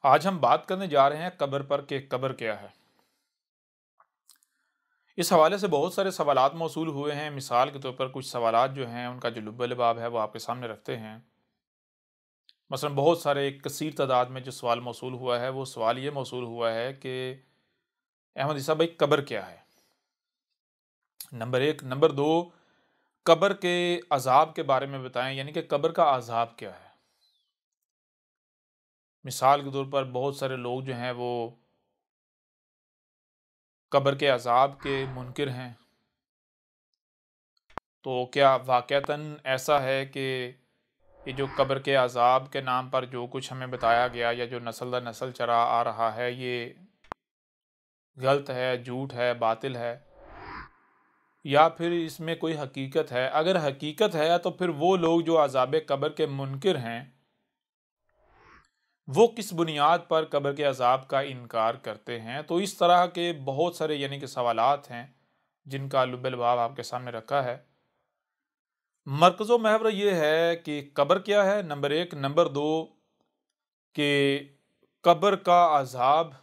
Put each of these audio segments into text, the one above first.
आज हम बात करने जा रहे हैं कब्र पर कि कब्र क्या है। इस हवाले से बहुत सारे सवालात मौसूल हुए हैं। मिसाल के तौर पर कुछ सवालात जो हैं उनका जो लुब-ए-लबाब है वो आपके सामने रखते हैं। मसलन बहुत सारे कसीर तादाद में जो सवाल मौसूल हुआ है वो सवाल ये मौसूल हुआ है कि अहमद ईसा भाई कब्र क्या है? नंबर 1। नंबर 2, कब्र के अज़ाब के बारे में बताएं, यानी कि कब्र का अज़ाब क्या है? मिसाल के तौर पर बहुत सारे लोग जो हैं वो कब्र के अज़ाब के मुनकिर हैं। तो क्या वाक़अतन ऐसा है कि ये जो कब्र के अज़ाब के नाम पर जो कुछ हमें बताया गया या जो नस्ल दर नस्ल चला आ रहा है ये गलत है, झूठ है, बातिल है, या फिर इसमें कोई हकीकत है? अगर हकीकत है तो फिर वो लोग जो अज़ाब कब्र के मुनकिर हैं वो किस बुनियाद पर कब्र के अज़ाब का इनकार करते हैं? तो इस तरह के बहुत सारे यानी कि सवालात हैं जिनका लुब-ए-लबाब आपके सामने रखा है। मरकज़ो महवर ये है कि कब्र क्या है, नंबर 1। नंबर 2 कि कब्र का अज़ाब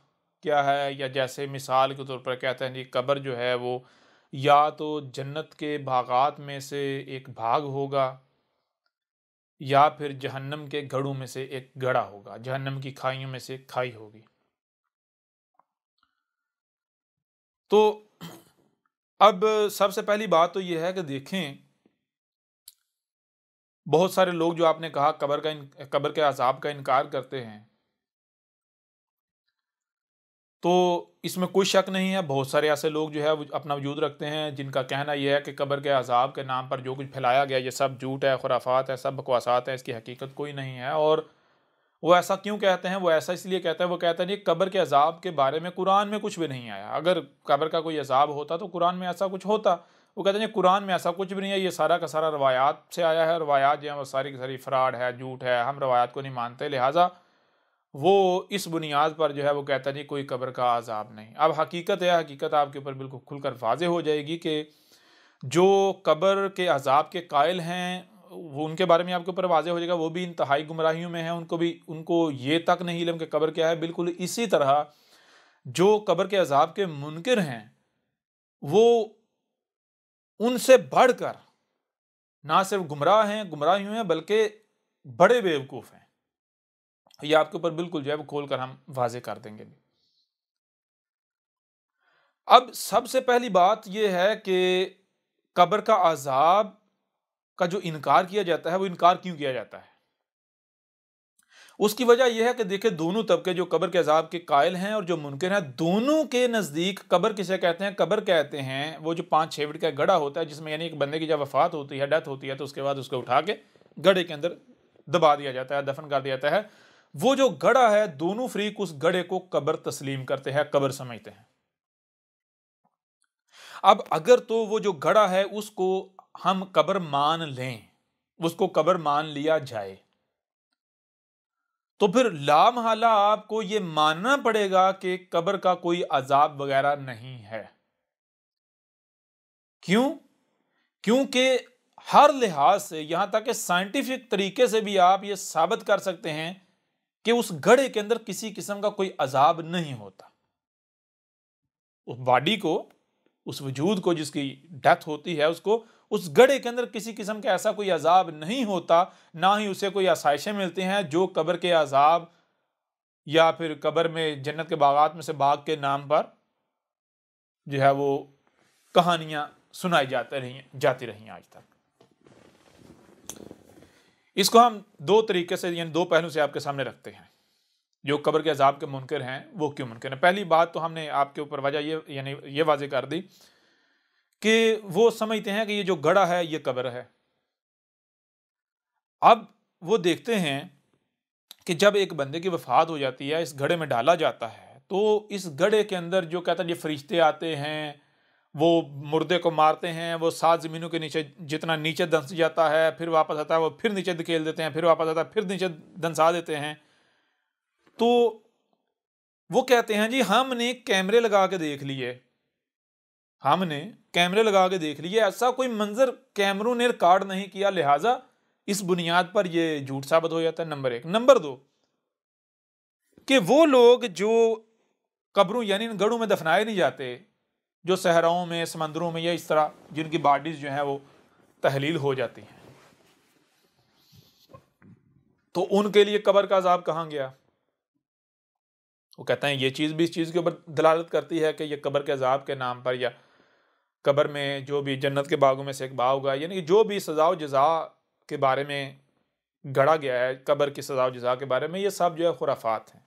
क्या है, या जैसे मिसाल के तौर पर कहते हैं जी कब्र जो है वो या तो जन्नत के बागात में से एक भाग होगा या फिर जहन्नम के गढ़ों में से एक गड़ा होगा, जहन्नम की खाइयों में से एक खाई होगी। तो अब सबसे पहली बात तो यह है कि देखें, बहुत सारे लोग जो आपने कहा कब्र के अज़ाब का इनकार करते हैं, तो इसमें कोई शक नहीं है बहुत सारे ऐसे लोग जो है वो अपना वजूद रखते हैं जिनका कहना यह है कि कब्र के अज़ाब के नाम पर जो कुछ फैलाया गया ये सब झूठ है, खुराफात है, सब बकवासात है, इसकी हकीकत कोई नहीं है। और वो ऐसा क्यों कहते हैं? वो ऐसा इसलिए कहते हैं, वो कहते हैं जी कब्र के अज़ाब के बारे में कुरान में कुछ भी नहीं आया। अगर कब्र का कोई अज़ाब होता तो कुरान में ऐसा कुछ होता। वो कहते हैं जी कुरान में ऐसा कुछ भी नहीं है, ये सारा का सारा रवायात से आया है, रवायात जो है वो सारी की सारी फ्रॉड है, झूठ है, हम रवायात को नहीं मानते, लिहाजा वो इस बुनियाद पर जो है वो कहता नहीं कोई कब्र का अज़ाब नहीं। अब हकीकत है, हकीकत आपके ऊपर बिल्कुल खुलकर वाज़ेह हो जाएगी कि जो कब्र के अज़ाब के कायल हैं वो उनके बारे में आपके ऊपर वाज़ेह हो जाएगा, वो भी इंतहाई गुमराहियों में हैं, उनको ये तक नहीं इल्म कि कब्र क्या है। बिल्कुल इसी तरह जो कब्र के अज़ाब के मुनकिर हैं वो उनसे बढ़कर ना सिर्फ गुमराह हैं, गुमराहियों हैं, बल्कि बड़े बेवकूफ़ हैं। ये आपके ऊपर बिल्कुल जो है वो खोलकर हम वाज़ेह कर देंगे। अब सबसे पहली बात यह है कि कब्र का अज़ाब का जो इनकार किया जाता है वो इनकार क्यों किया जाता है? उसकी वजह यह है कि देखिए दोनों तबके जो कब्र के अज़ाब के कायल हैं और जो मुनकिर हैं, दोनों के नज़दीक कब्र किसे कहते हैं? कब्र कहते हैं वो जो 5-6 फीट का गड़ा होता है जिसमें यानी एक बंदे की जब वफ़ात होती है, डेथ होती है, तो उसके बाद उसको उठा के गड्ढे के अंदर दबा दिया जाता है, दफन कर दिया जाता है। वो जो गड़ा है दोनों फ़रीक उस गड्ढे को कब्र तस्लीम करते हैं, कब्र समझते हैं। अब अगर तो वो जो गड़ा है उसको हम कब्र मान लें, उसको कब्र मान लिया जाए, तो फिर लामहला आपको ये मानना पड़ेगा कि कब्र का कोई अजाब वगैरह नहीं है। क्यों? क्योंकि हर लिहाज से, यहां तक कि साइंटिफिक तरीके से भी आप ये साबित कर सकते हैं कि उस गड़े के अंदर किसी किस्म का कोई अजाब नहीं होता। उस बॉडी को, उस वजूद को जिसकी डेथ होती है, उसको उस गड़े के अंदर किसी किस्म का ऐसा कोई अजाब नहीं होता, ना ही उसे कोई आसाइशें मिलती हैं जो कब्र के अजाब या फिर कब्र में जन्नत के बागात में से बाग के नाम पर जो है वो कहानियां सुनाई जाती रही आज तक। इसको हम दो तरीके से यानी दो पहलू से आपके सामने रखते हैं। जो कब्र के अजाब के मुनकिर हैं वो क्यों मुनकिर हैं? पहली बात तो हमने आपके ऊपर वजह ये यानी ये वाज़ेह कर दी कि वो समझते हैं कि ये जो गड़ा है ये कब्र है। अब वो देखते हैं कि जब एक बंदे की वफात हो जाती है, इस घड़े में डाला जाता है, तो इस घड़े के अंदर जो कहता है ये फरिश्ते आते हैं, वो मुर्दे को मारते हैं, वो 7 ज़मीनों के नीचे जितना नीचे धंस जाता है, फिर वापस आता है, वो फिर नीचे धकेल देते हैं, फिर वापस आता है, फिर नीचे धंसा देते हैं। तो वो कहते हैं जी हमने कैमरे लगा के देख लिए, हमने कैमरे लगा के देख लिए, ऐसा कोई मंजर कैमरों ने रिकॉर्ड नहीं किया, लिहाजा इस बुनियाद पर यह झूठ साबित हो जाता है। नंबर 1। नंबर 2, कि वो लोग जो कब्रों यानी इन गढ़ों में दफनाए नहीं जाते, जो सहराओं में, समंदरों में या इस तरह जिनकी बॉडीज जो हैं वो तहलील हो जाती हैं, तो उनके लिए कब्र का अजाब कहाँ गया? वो कहते हैं ये चीज़ भी इस चीज़ के ऊपर दलालत करती है कि ये कब्र के अजाब के नाम पर या कब्र में जो भी जन्नत के बागों में से एक बाग होगा, यानी कि जो भी सज़ा व जज़ा के बारे में गढ़ा गया है, कब्र की सज़ा व जज़ा के बारे में, ये सब जो है खुराफात हैं।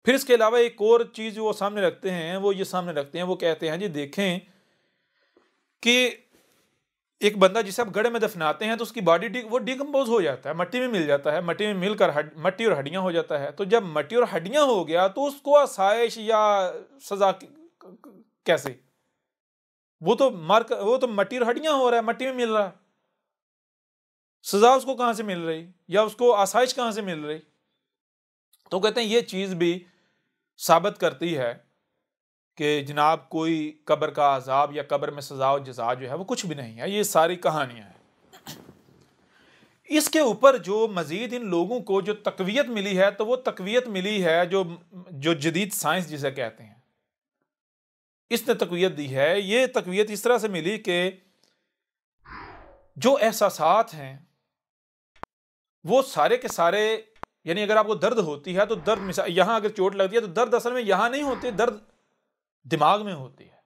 फिर इसके अलावा एक और चीज़ वो सामने रखते हैं, वो ये सामने रखते हैं, वो कहते हैं जी देखें कि एक बंदा जिसे आप गड्ढे में दफनाते हैं तो उसकी बॉडी वो डिकम्पोज हो जाता है, मट्टी में मिल जाता है, मट्टी में मिलकर मट्टी और हड्डियां हो जाता है। तो जब मट्टी और हड्डियां हो गया तो उसको आसाइश या सजा कैसे? वो तो मट्टी और हड्डियां हो रहा है, मट्टी में मिल रहा है, सजा उसको कहां से मिल रही या उसको आसाइश कहां से मिल रही? तो कहते हैं ये चीज भी साबित करती है कि जनाब कोई कब्र का अजाब या कब्र में सजा और जजा जो है वो कुछ भी नहीं है, ये सारी कहानियां हैं। इसके ऊपर जो मजीद इन लोगों को जो तकवीयत मिली है, तो वो तकवीयत मिली है जो जो जदीद साइंस जिसे कहते हैं, इसने तकवीयत दी है। ये तकवीयत इस तरह से मिली कि जो एहसासात हैं वो सारे के सारे, यानी अगर आपको दर्द होती है तो दर्द मिसाल यहां अगर चोट लगती है तो दर्द असल में यहां नहीं होती, दर्द दिमाग में होती है।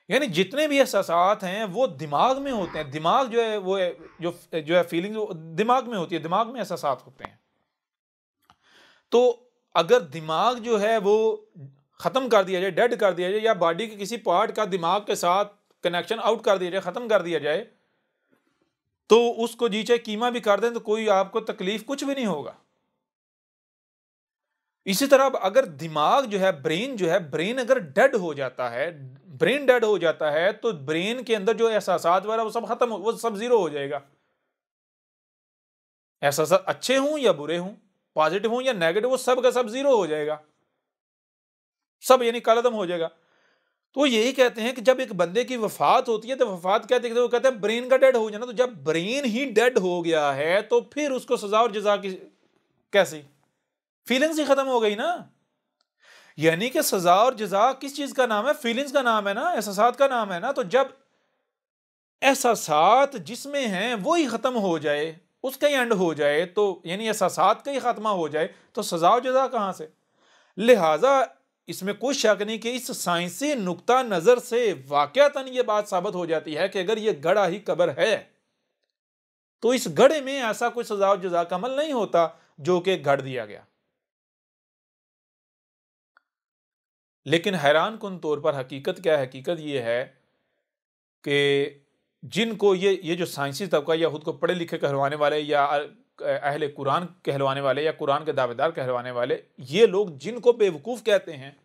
यानी जितने भी एहसासात हैं वो दिमाग में होते हैं, दिमाग जो है वो जो है फीलिंग दिमाग में होती है, दिमाग में एहसासात होते हैं। तो अगर दिमाग जो है वो खत्म कर दिया जाए, डेड कर दिया जाए, या बॉडी के किसी पार्ट का दिमाग के साथ कनेक्शन आउट कर दिया जाए, खत्म कर दिया जाए, तो उसको जी चाहे कीमा भी कर दें तो कोई आपको तकलीफ कुछ भी नहीं होगा। इसी तरह अगर दिमाग जो है, ब्रेन अगर डेड हो जाता है, ब्रेन डेड हो जाता है, तो ब्रेन के अंदर जो एहसासात वगैरह वो सब खत्म, वो सब जीरो हो जाएगा। एहसासात अच्छे हों या बुरे हों, पॉजिटिव हों या नेगेटिव, वो सब का सब जीरो हो जाएगा, सब यानी कालादम हो जाएगा। तो यही कहते हैं कि जब एक बंदे की वफात होती है तो वफात क्या देखते हैं, वो कहते हैं ब्रेन का डेड हो जाना। तो जब ब्रेन ही डेड हो गया है तो फिर उसको सजा और जजा की कैसी? फीलिंग्स ही खत्म हो गई ना। यानी कि सजा और जजा किस चीज का नाम है? फीलिंग्स का नाम है ना, एहसासात का नाम है ना। तो जब एहसासात जिसमें हैं वो ही खत्म हो जाए, उसका ही एंड हो जाए, तो यानी एहसासात का ही खात्मा हो जाए, तो सजा और जजा कहां से? लिहाजा इसमें कोई शक नहीं कि इस साइंसी नुक्ता नजर से वाकयातन यह बात साबित हो जाती है कि अगर यह गड़ा ही कब्र है तो इस गड़े में ऐसा कोई सजा और जजा का अमल नहीं होता जो कि गढ़ दिया गया। लेकिन हैरान कुन तौर पर हकीकत क्या है? हकीकत यह है कि जिनको ये जो साइंसी तबका या खुद को पढ़े लिखे कहलवाने वाले या अहले कुरान कहलवाने वाले या कुरान के दावेदार कहलवाने वाले, ये लोग जिनको बेवकूफ़ कहते हैं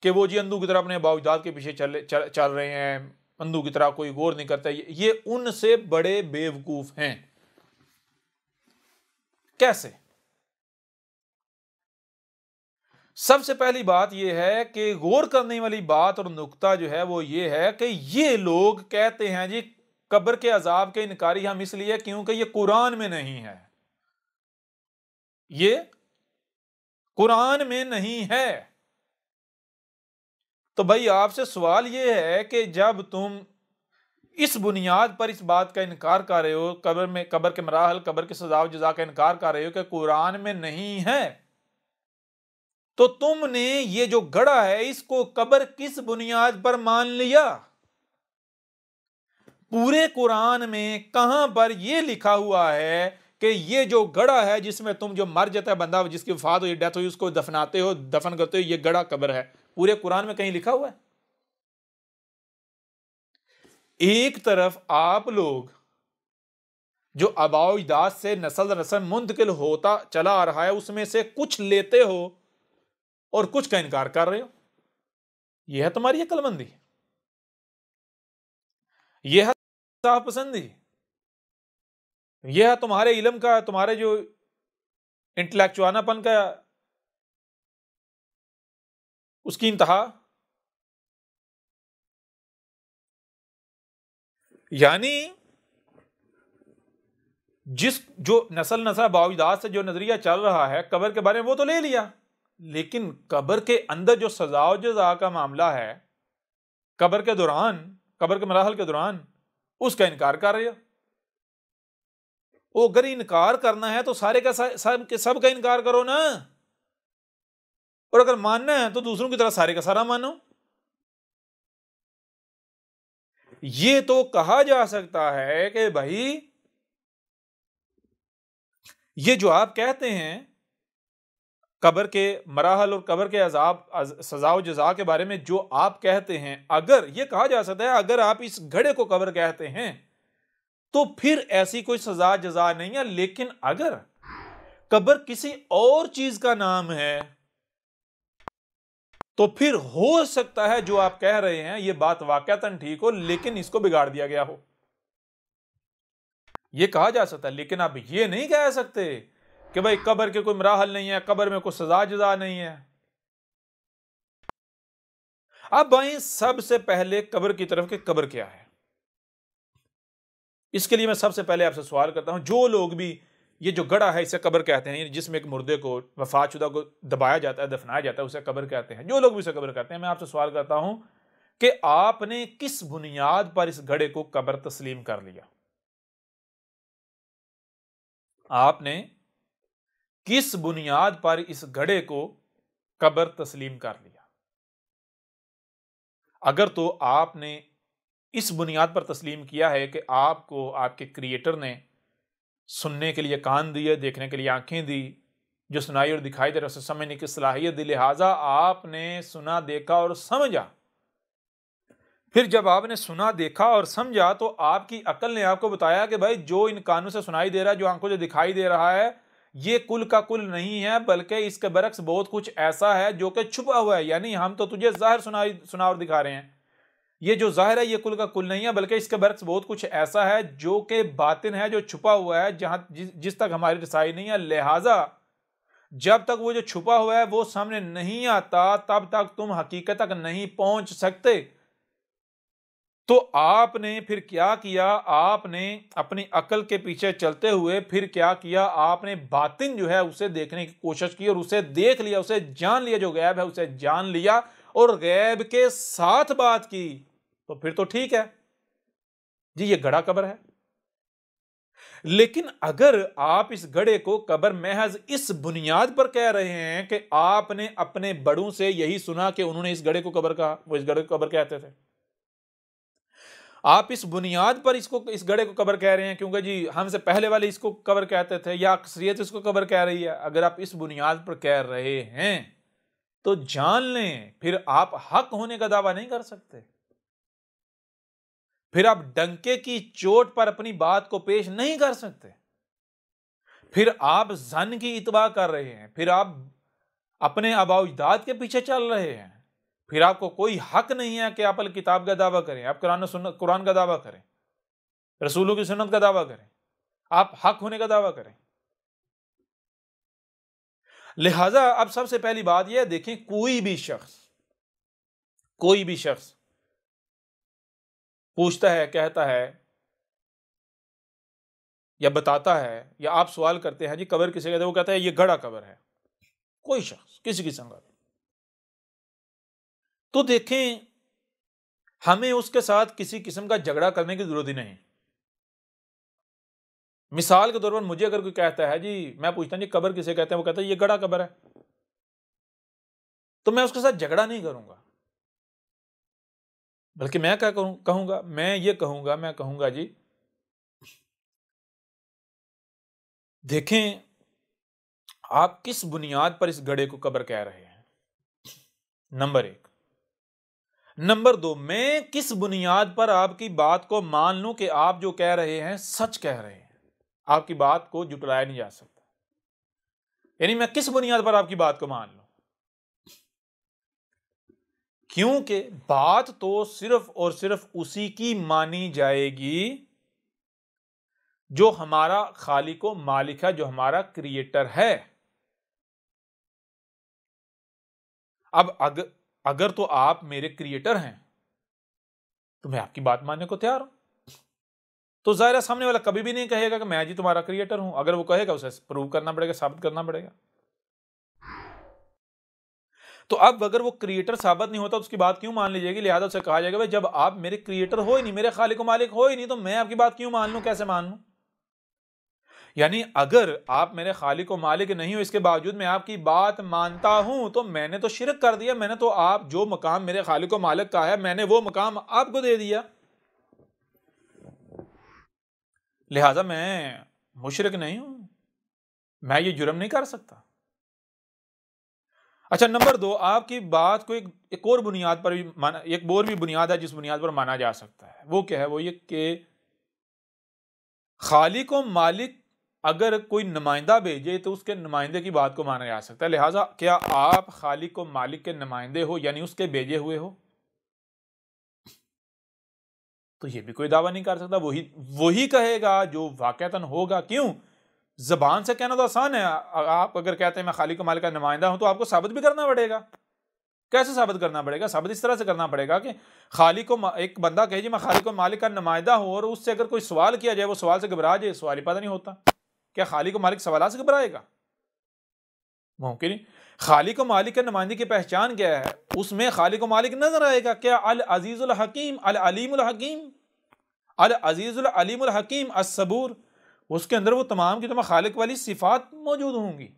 कि वो जी अंधों की तरह अपने बाउजदाद के पीछे चल रहे हैं, अंधों की तरह कोई गौर नहीं करता, ये उनसे बड़े बेवकूफ़ हैं। कैसे? सबसे पहली बात यह है कि गौर करने वाली बात और नुक्ता जो है वो ये है कि ये लोग कहते हैं जी कब्र के अजाब के इनकारी हम इसलिए क्योंकि ये कुरान में नहीं है, ये कुरान में नहीं है। तो भाई आपसे सवाल ये है कि जब तुम इस बुनियाद पर इस बात का इनकार कर रहे हो, कब्र के मराहल, कब्र की सजा व जजा का इनकार कर रहे हो कि कुरान में नहीं है, तो तुमने ये जो गढ़ा है इसको कब्र किस बुनियाद पर मान लिया? पूरे कुरान में कहां पर यह लिखा हुआ है कि ये जो गढ़ा है जिसमें तुम जो मर जाता है बंदा, जिसकी वफात हुई, डेथ हुई, उसको दफनाते हो, दफन करते हो, ये गढ़ा कब्र है? पूरे कुरान में कहीं लिखा हुआ है? एक तरफ आप लोग जो आबाओ अजदाद से नस्ल नस्ल मुंतकिल होता चला आ रहा है उसमें से कुछ लेते हो और कुछ का इनकार कर रहे हो। यह है तुम्हारी अक्लमंदी, यह है साफ पसंदी, यह है तुम्हारे इल्म का, तुम्हारे जो इंटेलेक्चुआनापन का उसकी इंतहा। यानी जिस जो नस्ल नस्ल बाविदात से जो नजरिया चल रहा है कब्र के बारे में वो तो ले लिया, लेकिन कब्र के अंदर जो सजा और जज़ा का मामला है कब्र के दौरान, कब्र के मराहल के दौरान, उसका इनकार कर रहे हो। वो अगर इनकार करना है तो सारे का सब का इनकार करो ना, और अगर मानना है तो दूसरों की तरह सारे का सारा मानो। ये तो कहा जा सकता है कि भाई ये जो आप कहते हैं कब्र के मराहल और कब्र के अजाब सजा और जजा के बारे में जो आप कहते हैं, अगर ये कहा जा सकता है अगर आप इस घड़े को कब्र कहते हैं तो फिर ऐसी कोई सजा जजा नहीं है। लेकिन अगर कब्र किसी और चीज का नाम है तो फिर हो सकता है जो आप कह रहे हैं ये बात वाकयातन ठीक हो, लेकिन इसको बिगाड़ दिया गया हो। ये कहा जा सकता है, लेकिन आप ये नहीं कह सकते कि भाई कब्र के कोई मराहल नहीं है, कब्र में कोई सजा जजा नहीं है। अब भाई सबसे पहले कब्र की तरफ कि कब्र क्या है, इसके लिए मैं सबसे पहले आपसे सवाल करता हूं, जो लोग भी ये जो गड़ा है इसे कब्र कहते हैं, जिसमें एक मुर्दे को वफातशुदा को दबाया जाता है, दफनाया जाता है, उसे कब्र कहते हैं, जो लोग भी उसे कब्र कहते हैं, मैं आपसे सवाल करता हूं कि आपने किस बुनियाद पर इस घड़े को कब्र तस्लीम कर लिया? आपने किस बुनियाद पर इस घड़े को कब्र तस्लीम कर लिया? अगर तो आपने इस बुनियाद पर तस्लीम किया है कि आपको आपके क्रिएटर ने सुनने के लिए कान दिए, देखने के लिए आंखें दी, जो सुनाई और दिखाई दे रहा उसे समझने की सलाहियत दी, लिहाजा आपने सुना देखा और समझा। फिर जब आपने सुना देखा और समझा तो आपकी अकल ने आपको बताया कि भाई जो इन कानों से सुनाई दे रहा है, जो आंखों से दिखाई दे रहा है, ये कुल का कुल नहीं है, बल्कि इसके बरक्स बहुत कुछ ऐसा है जो कि छुपा हुआ है। यानी हम तो तुझे जाहिर सुना और दिखा रहे हैं, ये जो जाहिर है ये कुल का कुल नहीं है, बल्कि इसके बरक्स बहुत कुछ ऐसा है जो कि बातिन है, जो छुपा हुआ है, जहां जिस तक हमारी रसाई नहीं है। लिहाजा जब तक वो जो छुपा हुआ है वो सामने नहीं आता तब तक तुम हकीकत तक नहीं पहुंच सकते। तो आपने फिर क्या किया? आपने अपनी अकल के पीछे चलते हुए फिर क्या किया? आपने बातिन जो है उसे देखने की कोशिश की और उसे देख लिया, उसे जान लिया, जो गैब है उसे जान लिया और गैब के साथ बात की। तो फिर तो ठीक है जी, ये घड़ा कब्र है। लेकिन अगर आप इस घड़े को कब्र महज इस बुनियाद पर कह रहे हैं कि आपने अपने बड़ों से यही सुना कि उन्होंने इस घड़े को कब्र कहा, वो इस घड़े को कब्र कहते थे, आप इस बुनियाद पर इसको इस घड़े को कब्र कह रहे हैं क्योंकि जी हमसे पहले वाले इसको कब्र कहते थे या अक्सरियत इसको कब्र कह रही है, अगर आप इस बुनियाद पर कह रहे हैं तो जान लें फिर आप हक होने का दावा नहीं कर सकते। फिर आप डंके की चोट पर अपनी बात को पेश नहीं कर सकते। फिर आप जन की इत्बा कर रहे हैं, फिर आप अपने आबा अजदाद के पीछे चल रहे हैं। फिर आपको कोई हक नहीं है कि आप अल किताब का दावा करें, आप कुरान का दावा करें, रसूलों की सुन्नत का दावा करें, आप हक होने का दावा करें। लिहाजा अब सबसे पहली बात यह देखें, कोई भी शख्स पूछता है, कहता है या बताता है या आप सवाल करते हैं जी कब्र किसे कहते हैं, वो कहता है ये घड़ा कब्र है, कोई शख्स किसी की संगत, तो देखें हमें उसके साथ किसी किस्म का झगड़ा करने की जरूरत ही नहीं। मिसाल के तौर पर मुझे अगर कोई कहता है जी, मैं पूछता हूं जी कब्र किसे कहते हैं, वो कहता है ये घड़ा कब्र है, तो मैं उसके साथ झगड़ा नहीं करूंगा, बल्कि मैं क्या कहूंगा, मैं कहूंगा जी देखें आप किस बुनियाद पर इस घड़े को कब्र कह रहे हैं, नंबर एक। नंबर दो, मैं किस बुनियाद पर आपकी बात को मान लूं कि आप जो कह रहे हैं सच कह रहे हैं, आपकी बात को जुटलाया नहीं जा सकता। यानी मैं किस बुनियाद पर आपकी बात को मान लूं? क्योंकि बात तो सिर्फ और सिर्फ उसी की मानी जाएगी जो हमारा खालिक व मालिक है, जो हमारा क्रिएटर है। अब अगर तो आप मेरे क्रिएटर हैं तो मैं आपकी बात मानने को तैयार हूं। तो ज़ाहिर है सामने वाला कभी भी नहीं कहेगा कि मैं जी तुम्हारा क्रिएटर हूं। अगर वो कहेगा उसे प्रूव करना पड़ेगा, साबित करना पड़ेगा। तो अब अगर वो क्रिएटर साबित नहीं होता तो उसकी बात क्यों मान ली जाएगी? लिहाजा उसे कहा जाएगा भाई जब आप मेरे क्रिएटर हो ही नहीं, मेरे खालिक मालिक हो ही नहीं, तो मैं आपकी बात क्यों मान लूं, कैसे मान लूं? यानी अगर आप मेरे खालिक मालिक नहीं हो, इसके बावजूद मैं आपकी बात मानता हूं, तो मैंने तो शिरक कर दिया। मैंने तो आप जो मकाम मेरे खालिक मालिक का है, मैंने वो मकाम आपको दे दिया। लिहाजा मैं मुशरिक नहीं हूं, मैं ये जुर्म नहीं कर सकता। अच्छा, नंबर 2, आपकी बात को एक और बुनियाद पर भी माना, एक और भी बुनियाद है जिस बुनियाद पर माना जा सकता है। वो क्या है? वो ये कि खालिक व मालिक अगर कोई नुमाइंदा भेजे तो उसके नुमाइंदे की बात को माना जा सकता है। लिहाजा क्या आप खालिक व मालिक के नुमाइंदे हो, यानी उसके भेजे हुए हो? तो ये भी कोई दावा नहीं कर सकता। वही कहेगा जो वाकयातन होगा। क्यों? जबान से कहना तो आसान है। आप अगर कहते हैं मैं खालिक व मालिक का नुमाइंदा हूं, तो आपको साबित भी करना पड़ेगा। कैसे साबित करना पड़ेगा? साबित इस तरह से करना पड़ेगा कि खालिक को, एक बंदा कहे जी मैं खालिक व मालिक का नुमाइंदा हूं, और उससे अगर कोई सवाल किया जाए, वो सवाल से घबरा जाए, सवाल ही पता नहीं होता। क्या खालिक व मालिक सवाल से घबराएगा? मुमकिन नहीं। खालिक व मालिक के नुमाइंदे की पहचान क्या है? उसमें खालिक व मालिक नजर आएगा। क्या? अल अजीजुल हकीम, अल अलीमुल हकीम, अल अजीजुल अलीमुल हकीम, अस-सबूर। उसके अंदर वो तमाम की तमाम खालिक वाली सिफात मौजूद होंगी।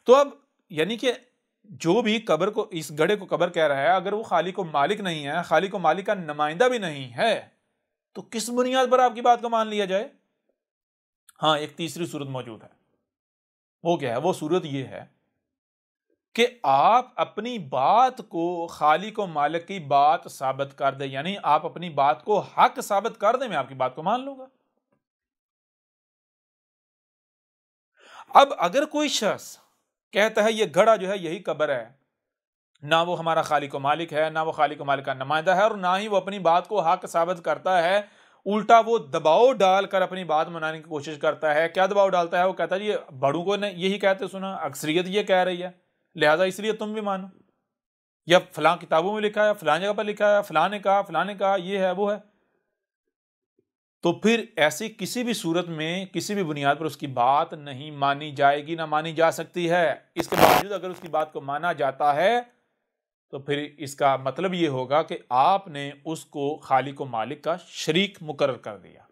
तो अब यानी कि जो भी कब्र को, इस गड़े को कब्र कह रहा है, अगर वो खालिक व मालिक नहीं है, खालिक व मालिक का नुमाइंदा भी नहीं है, तो किस बुनियाद पर आपकी बात को मान लिया जाए? हाँ, एक तीसरी सूरत मौजूद है। वो क्या है? वो सूरत ये है कि आप अपनी बात को खालिक व मालिक की बात साबित कर दे, यानी आप अपनी बात को हक साबित कर दे, मैं आपकी बात को मान लूंगा। अब अगर कोई शख्स कहता है ये घड़ा जो है यही कब्र है, ना वो हमारा खालिक व मालिक है, ना वो खालिक व मालिक का नुमाइंदा है, और ना ही वो अपनी बात को हक साबित करता है, उल्टा वो दबाव डालकर अपनी बात मनाने की कोशिश करता है। क्या दबाव डालता है? वो कहता है ये बड़ों को यही कहते सुना, अक्सरियत ये कह रही है, लिहाजा इसलिए तुम भी मानो, या फलां किताबों में लिखा है, फलां जगह पर लिखा है, फलां ने कहा, ये है वो है। तो फिर ऐसी किसी भी सूरत में, किसी भी बुनियाद पर उसकी बात नहीं मानी जाएगी, ना मानी जा सकती है। इसके बावजूद अगर उसकी बात को माना जाता है, तो फिर इसका मतलब ये होगा कि आपने उसको खालिक व मालिक का शरीक मुकर्रर कर दिया।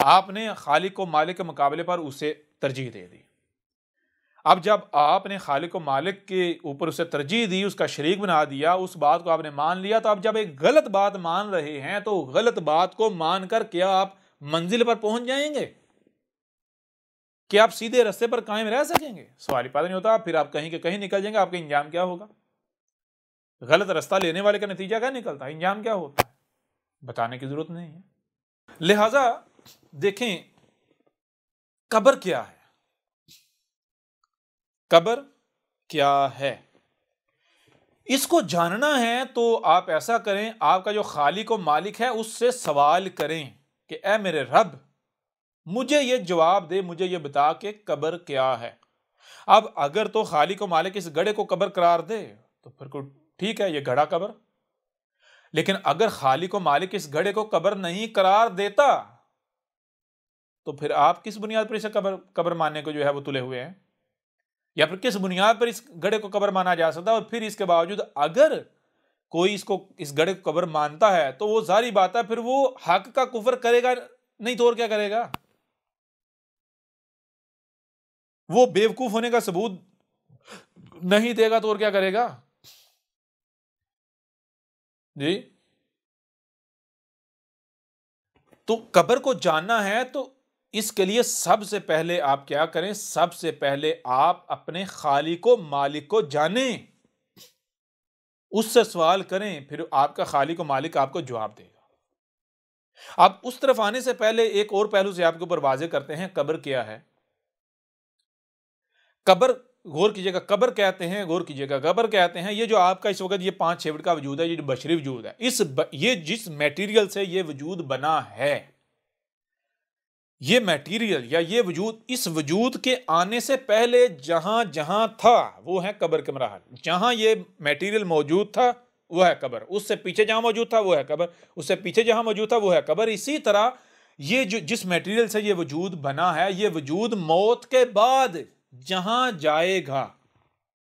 आपने खालिक व मालिक के मुकाबले पर उसे तरजीह दे दी। अब जब आपने खालिक व मालिक के ऊपर उसे तरजीह दी, उसका शरीक बना दिया, उस बात को आपने मान लिया, तो अब जब एक गलत बात मान रहे हैं, तो गलत बात को मानकर क्या आप मंजिल पर पहुंच जाएंगे? क्या आप सीधे रास्ते पर कायम रह सकेंगे? सवाल ही पैदा नहीं होता। फिर आप कहीं के कहीं निकल जाएंगे। आपका इंजाम क्या होगा? गलत रास्ता लेने वाले का नतीजा क्या निकलता है, इंजाम क्या होता है, बताने की जरूरत नहीं है। लिहाजा देखें, कब्र क्या है? कब्र क्या है, इसको जानना है तो आप ऐसा करें, आपका जो खालिक व मालिक है उससे सवाल करें कि ए मेरे रब, मुझे ये जवाब दे, मुझे ये बता कि कब्र क्या है। अब अगर तो खालिक व मालिक इस गड़े को कब्र करार दे तो फिर को ठीक है, ये घड़ा कब्र। लेकिन अगर खालिक व मालिक इस घड़े को कब्र नहीं करार देता, तो फिर आप किस बुनियाद पर इसे कब्र मानने को जो है वो तुले हुए हैं, या फिर किस बुनियाद पर इस घड़े को कब्र माना जा सकता है? और फिर इसके बावजूद अगर कोई इस घड़े को कब्र मानता है, तो वो जारी बात है फिर वो हक का कुफर करेगा नहीं, तो और क्या करेगा? वो बेवकूफ होने का सबूत नहीं देगा तो और क्या करेगा जी? तो कब्र को जानना है तो इसके लिए सबसे पहले आप क्या करें? सबसे पहले आप अपने खालिक व मालिक को जानें, उससे सवाल करें, फिर आपका खालिक व मालिक आपको जवाब देगा। आप उस तरफ आने से पहले एक और पहलू से आपके ऊपर वाज़ेह करते हैं, कब्र क्या है। कब्र, गौर कीजिएगा, कब्र कहते हैं, गौर कीजिएगा, कब्र कहते हैं ये जो आपका इस वक्त ये 5-6 फीट का वजूद है, ये जो बशरी वजूद है, ये जिस मटेरियल से ये वजूद बना है, ये मटेरियल या ये वजूद, इस वजूद के आने से पहले जहां जहां था वो है कब्र के मराहल। जहां ये मटेरियल मौजूद था वो है कब्र, उससे पीछे जहां मौजूद था वो है कब्र, उससे पीछे जहां मौजूद था वो है कब्र। इसी तरह ये जो जिस मटेरियल से ये वजूद बना है, ये वजूद मौत के बाद जहां जाएगा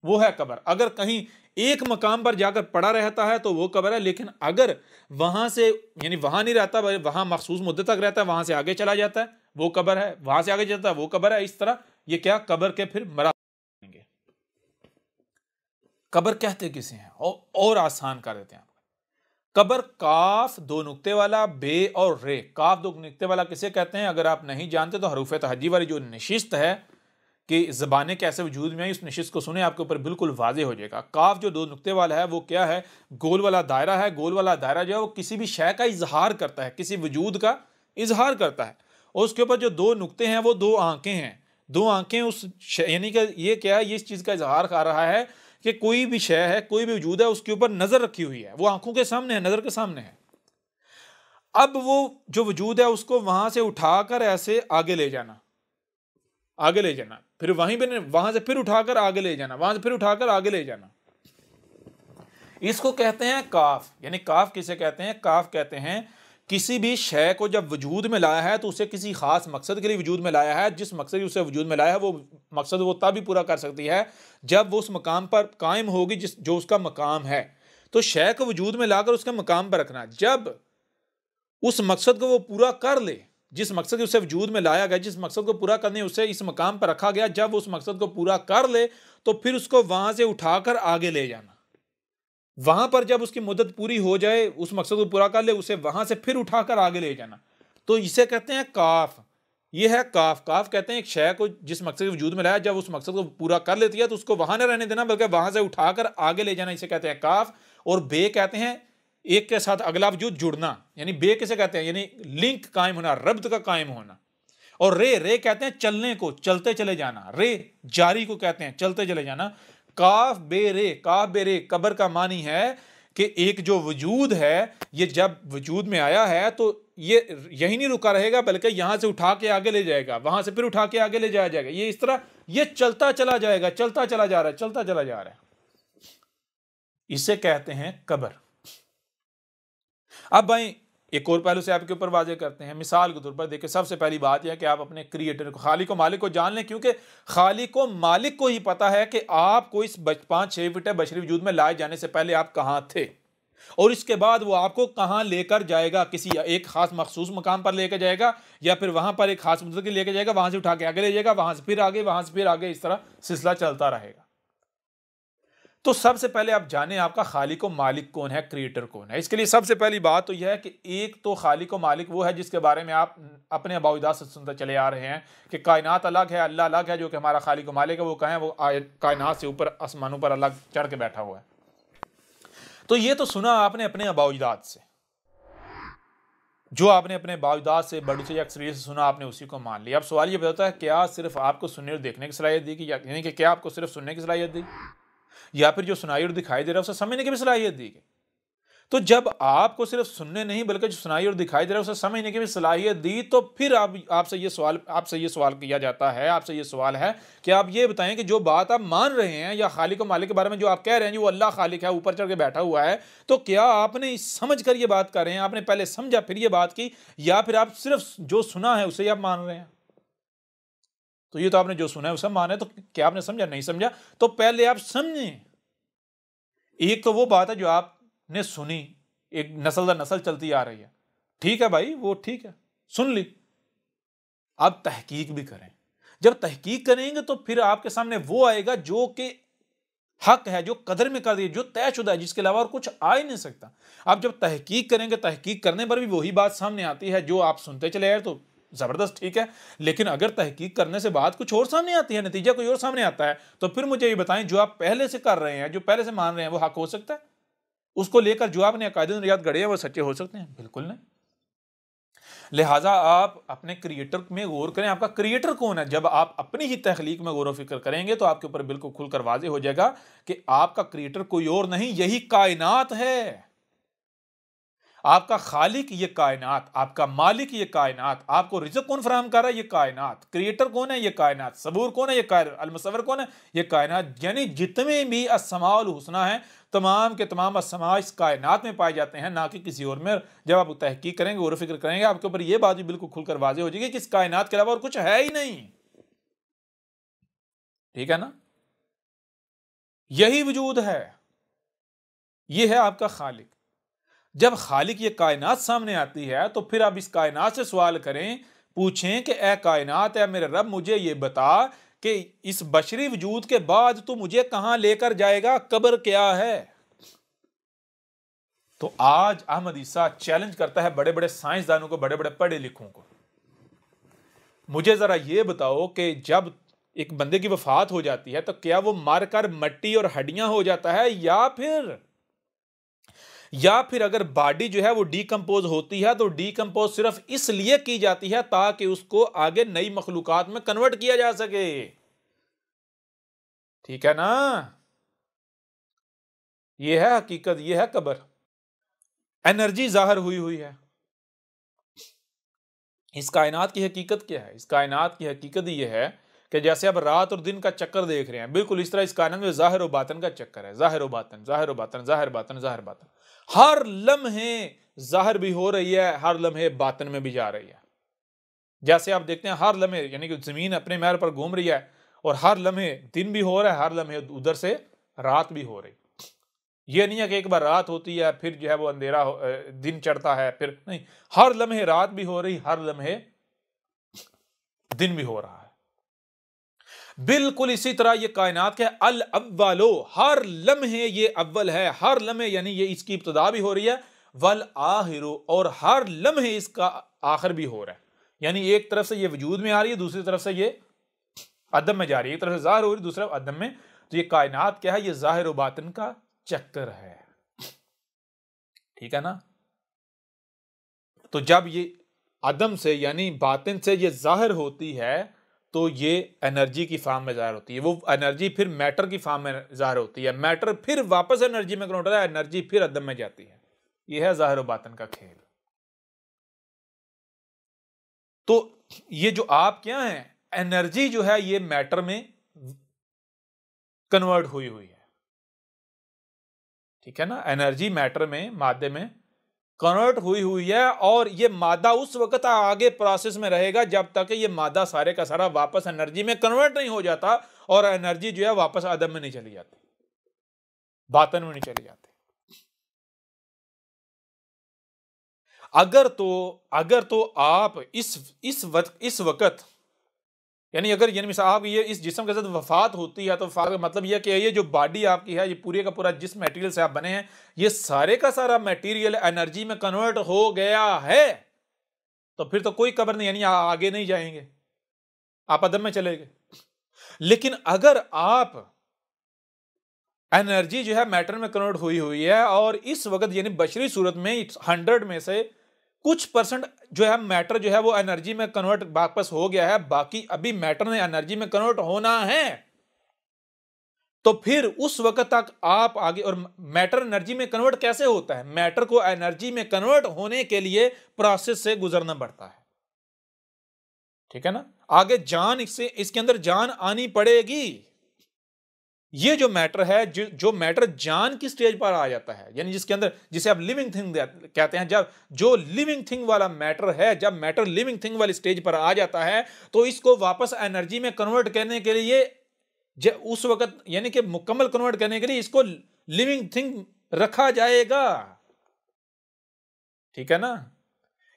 वो है कब्र। अगर कहीं एक मकाम पर जाकर पड़ा रहता है तो वो कब्र है, लेकिन अगर वहां से यानी वहां नहीं रहता, वहां मखसूस मुद्दत तक रहता है, वहां से आगे चला जाता है वो कब्र है, वहां से आगे चलता है वो कब्र है। इस तरह ये क्या कब्र के फिर मरा कब्र कहते किसे हैं और आसान कर देते हैं। कब्र काफ दो नुक्ते वाला, बे और रे। काफ दो नुक्ते वाला किसे कहते हैं अगर आप नहीं जानते तो हरूफ तहज्जी वाली जो नशिस्त है कि ज़बानें कैसे वजूद में आई, उस नशिस्त को सुने, आपके ऊपर बिल्कुल वाजे हो जाएगा। काफ जो दो नुक्ते वाला है वो क्या है, गोल वाला दायरा है। गोल वाला दायरा जो है वो किसी भी शय का इजहार करता है, किसी वजूद का इजहार करता है। और उसके ऊपर जो दो नुक्ते हैं वो दो आंखें हैं। दो आंखें उस यानी कि ये क्या है, ये इस चीज़ का इजहार कर रहा है कि कोई भी शय है, कोई भी वजूद है, उसके ऊपर नजर रखी हुई है, वो आंखों के सामने है, नजर के सामने है। अब वो जो वजूद है उसको वहां से उठाकर ऐसे आगे ले जाना, आगे ले जाना, फिर वहीं पे वहां से फिर उठाकर आगे ले जाना, वहां से फिर उठाकर आगे ले जाना, इसको कहते हैं काफ। यानी काफ किसे कहते हैं, काफ कहते हैं किसी भी शय को जब वजूद में लाया है तो उसे किसी खास मकसद के लिए वजूद में लाया है। जिस मकसद उसे वजूद में लाया है वो मकसद वो तब भी पूरा कर सकती है जब वो उस मकाम पर कायम होगी जिस जो उसका मकाम है। तो शय को वजूद में लाकर उसके मकाम पर रखना, जब उस मकसद को वो पूरा कर ले, जिस मकसद उसे वजूद में लाया गया, जिस मकसद को पूरा करने उसे इस मकाम पर रखा गया, जब उस मकसद को पूरा कर ले तो फिर उसको वहां से उठाकर आगे ले जाना। वहां पर जब उसकी मुद्दत पूरी हो जाए, उस मकसद को पूरा कर ले, उसे वहां से फिर उठाकर आगे ले जाना। तो इसे कहते हैं काफ। ये है काफ। काफ कहते हैं एक शय को जिस मकसद के वजूद में लाया, जब उस मकसद को पूरा कर लेती है तो उसको वहां न रहने देना बल्कि वहां से उठाकर आगे ले जाना, इसे कहते हैं काफ। और बे कहते हैं एक के साथ अगला वजूद जुड़ना, यानी बे किसे कहते हैं, यानी लिंक कायम होना, रब्त का कायम होना। और रे, रे कहते हैं चलने को, चलते चले जाना। रे जारी को कहते हैं, चलते चले जाना। काफ बे रे, काफ बे रे कब्र का मानी है कि एक जो वजूद है ये जब वजूद में आया है तो ये यही नहीं रुका रहेगा बल्कि यहां से उठा के आगे ले जाएगा, वहां से फिर उठा के आगे ले जाया जाएगा। ये इस तरह ये चलता चला जाएगा, चलता चला जा रहा है, चलता चला जा रहा है। इसे कहते हैं कब्र। अब भाई एक और पहलू से आपके ऊपर वाजे करते हैं। मिसाल के तौर पर देखिए, सबसे पहली बात यह है कि आप अपने क्रिएटर को, खालिक को, मालिक को जान लें, क्योंकि खालिक को, मालिक को ही पता है कि आपको इस 5-6 फीट बशरी वजूद में लाए जाने से पहले आप कहां थे और इसके बाद वो आपको कहां लेकर जाएगा। किसी एक खास मखसूस मकाम पर लेकर जाएगा या फिर वहां पर एक खास मुद्दत के लेकर जाएगा, वहां से उठा के आगे ले जाएगा, वहां से फिर आगे, वहां से फिर आगे, इस तरह सिलसिला चलता रहेगा। तो सबसे पहले आप जाने आपका खालिक व मालिक कौन है, क्रिएटर कौन है। इसके लिए सबसे पहली बात तो यह है कि एक तो खालिक व मालिक वो है जिसके बारे में आप अपने अबाउदात से सुनते चले आ रहे हैं कि कायनात अलग है, अल्लाह अलग है, जो कि हमारा खालिक व मालिक है। वो कहें वो कायनात से ऊपर आसमानों पर अलग चढ़ के बैठा हुआ है। तो ये तो सुना आपने अपने अबाउदात से, जो आपने अपने बावजात से, बड़ू से या अक्सरियत से सुना, आपने उसी को मान लिया। अब सवाल ये बताता है क्या सिर्फ आपको सुनने और देखने की सलाहियत दी कि, यानी कि क्या आपको सिर्फ सुनने की सलाहियत दी या फिर जो सुनाई और दिखाई दे रहा है उसे समझने की भी सलाहियत दी गई। तो जब आपको सिर्फ सुनने नहीं बल्कि जो सुनाई और दिखाई दे रहा है उसे समझने की भी सलाहियत दी, तो फिर आपसे ये सवाल किया जाता है, आपसे ये सवाल है कि आप ये बताएं कि जो बात आप मान रहे हैं या खालिक और मालिक के बारे में जो आप कह रहे हैं, जो अल्लाह खालिक है, ऊपर चढ़ के बैठा हुआ है, तो क्या आपने समझ कर ये बात कर रहे हैं, आपने पहले समझा फिर ये बात की, या फिर आप सिर्फ जो सुना है उसे आप मान रहे हैं? तो ये तो आपने जो सुना है उसे माने, तो क्या आपने समझा? नहीं समझा। तो पहले आप समझें। एक तो वो बात है जो आपने सुनी, एक नस्ल दर नस्ल चलती आ रही है, ठीक है भाई, वो ठीक है, सुन ली। अब तहकीक भी करें। जब तहकीक करेंगे तो फिर आपके सामने वो आएगा जो कि हक है, जो कदर में कर दिया, जो तयशुदा है, जिसके अलावा और कुछ आ ही नहीं सकता। आप जब तहकीक करेंगे, तहकीक करने पर भी वही बात सामने आती है जो आप सुनते चले आए, तो जबरदस्त, ठीक है। लेकिन अगर तहकीक करने से बात कुछ और सामने आती है, नतीजा कोई और सामने आता है, तो फिर मुझे ये बताएं जो आप पहले से कर रहे हैं, जो पहले से मान रहे हैं, वो हक हो सकता है? उसको लेकर जो आपने अकायदे नज़रियात गढ़े हैं वो सच्चे हो सकते हैं? बिल्कुल नहीं। लिहाजा आप अपने क्रिएटर में गौर करें, आपका क्रिएटर कौन है। जब आप अपनी ही तख्लीक में गौर फिक्र करेंगे तो आपके ऊपर बिल्कुल खुलकर वाज़ेह हो जाएगा कि आपका क्रिएटर कोई और नहीं, यही कायनात है। आपका खालिक ये कायनात, आपका मालिक ये कायनात, आपको रिज़्क़ कौन फराहम कर रहा है? ये कायनात। क्रिएटर कौन है? ये कायनात। सबूर कौन है? ये कायनात। अलमुसव्विर कौन है? ये कायनात। यानी जितने भी अस्माउल हुस्ना हैं, तमाम के तमाम अस्मा इस कायनात में पाए जाते हैं, ना कि किसी और में। जब आप तहकीक करेंगे, गौर फिक्र करेंगे, आपके ऊपर ये बात भी बिल्कुल खुलकर वाज़ेह हो जाएगी कि इस कायनात के अलावा और कुछ है ही नहीं। ठीक है ना? यही वजूद है, ये है आपका खालिक। जब खालिक ये कायनात सामने आती है तो फिर आप इस कायनात से सवाल करें, पूछें कि ए कायनात, है मेरे रब, मुझे ये बता कि इस बशरी वजूद के बाद तू मुझे कहां लेकर जाएगा, कब्र क्या है? तो आज अहमद ईसा चैलेंज करता है बड़े बड़े साइंसदानों को, बड़े बड़े पढ़े लिखों को, मुझे जरा ये बताओ कि जब एक बंदे की वफात हो जाती है तो क्या वो मर कर मट्टी और हड्डियां हो जाता है, या फिर अगर बॉडी जो है वो डीकंपोज होती है तो डीकंपोज सिर्फ इसलिए की जाती है ताकि उसको आगे नई मखलूकात में कन्वर्ट किया जा सके। ठीक है ना? ये है हकीकत, ये है कब्र। एनर्जी जाहिर हुई हुई है। इस कायनात की हकीकत क्या है? इस कायनात की हकीकत ये है कि जैसे आप रात और दिन का चक्कर देख रहे हैं, बिल्कुल इस तरह इस कायनात में ज़ाहिर व बातिन का चक्कर है। ज़ाहिर व बातिन, ज़ाहिर व बातिन, ज़ाहिर बातिन, ज़ाहिर बातिन। हर लम्हे ज़ाहिर भी हो रही है, हर लम्हे बातिन में भी जा रही है। जैसे आप देखते हैं हर लम्हे, यानी कि ज़मीन अपने महर पर घूम रही है और हर लम्हे दिन भी हो रहा है, हर लम्हे उधर से रात भी हो रही। ये नहीं है कि एक बार रात होती है फिर जो है वो अंधेरा दिन चढ़ता है, फिर नहीं, हर लम्हे रात भी हो रही, हर लम्हे दिन भी हो रहा है। बिल्कुल इसी तरह ये कायनात के अल अव्वलो, हर लम्हे ये अव्वल है, हर लम्हे यानी ये इसकी इब्तिदा भी हो रही है, वल आखिरो, और हर लम्हे इसका आखिर भी हो रहा है। यानी एक तरफ से ये वजूद में आ रही है, दूसरी तरफ से ये अदम में जा रही है। एक तरफ से ज़ाहिर हो रही है, दूसरा अदम में। तो ये कायनात क्या है? ये ज़ाहिर व बातिन का चक्कर है। ठीक है ना? तो जब ये अदम से यानी बातिन से ये ज़ाहिर होती है तो ये एनर्जी की फॉर्म में ज़ाहिर होती है। वो एनर्जी फिर मैटर की फॉर्म में ज़ाहिर होती है, मैटर फिर वापस एनर्जी में कन्वर्ट होता है, एनर्जी फिर अदम में जाती है। ये है ज़ाहिर व बातिन का खेल। तो ये जो आप क्या है, एनर्जी जो है ये मैटर में कन्वर्ट हुई हुई है। ठीक है ना? एनर्जी मैटर में, मादे में कन्वर्ट हुई हुई है, और ये मादा उस वक्त आगे प्रोसेस में रहेगा जब तक ये मादा सारे का सारा वापस एनर्जी में कन्वर्ट नहीं हो जाता, और एनर्जी जो है वापस आदम में नहीं चली जाती, बातन में नहीं चली जाती। अगर तो आप इस वक्त यानी अगर यानी मिसाल आप ये इस जिस्म के साथ वफात होती है तो वफात का मतलब यह कि ये जो बॉडी आपकी है, ये पूरे का पूरा जिस मटेरियल से आप बने हैं, ये सारे का सारा मटेरियल एनर्जी में कन्वर्ट हो गया है, तो फिर तो कोई कब्र नहीं, यानी आगे नहीं जाएंगे, आप अदम में चले गए। लेकिन अगर आप एनर्जी जो है मैटर में कन्वर्ट हुई हुई है और इस वक्त यानी बशरी सूरत में 100 में से कुछ परसेंट जो है मैटर जो है वो एनर्जी में कन्वर्ट वापस हो गया है, बाकी अभी मैटर ने एनर्जी में कन्वर्ट होना है, तो फिर उस वक्त तक आप आगे। और मैटर एनर्जी में कन्वर्ट कैसे होता है? मैटर को एनर्जी में कन्वर्ट होने के लिए प्रोसेस से गुजरना पड़ता है। ठीक है ना? आगे जान, इसके अंदर जान आनी पड़ेगी। ये जो मैटर है, जो मैटर जान की स्टेज पर आ जाता है, यानी जिसके अंदर, जिसे आप लिविंग थिंग कहते हैं, जब जो लिविंग थिंग वाला मैटर है, जब मैटर लिविंग थिंग वाली स्टेज पर आ जाता है तो इसको वापस एनर्जी में कन्वर्ट करने के लिए उस वक्त यानी कि मुकम्मल कन्वर्ट करने के लिए इसको लिविंग थिंग रखा जाएगा। ठीक है ना?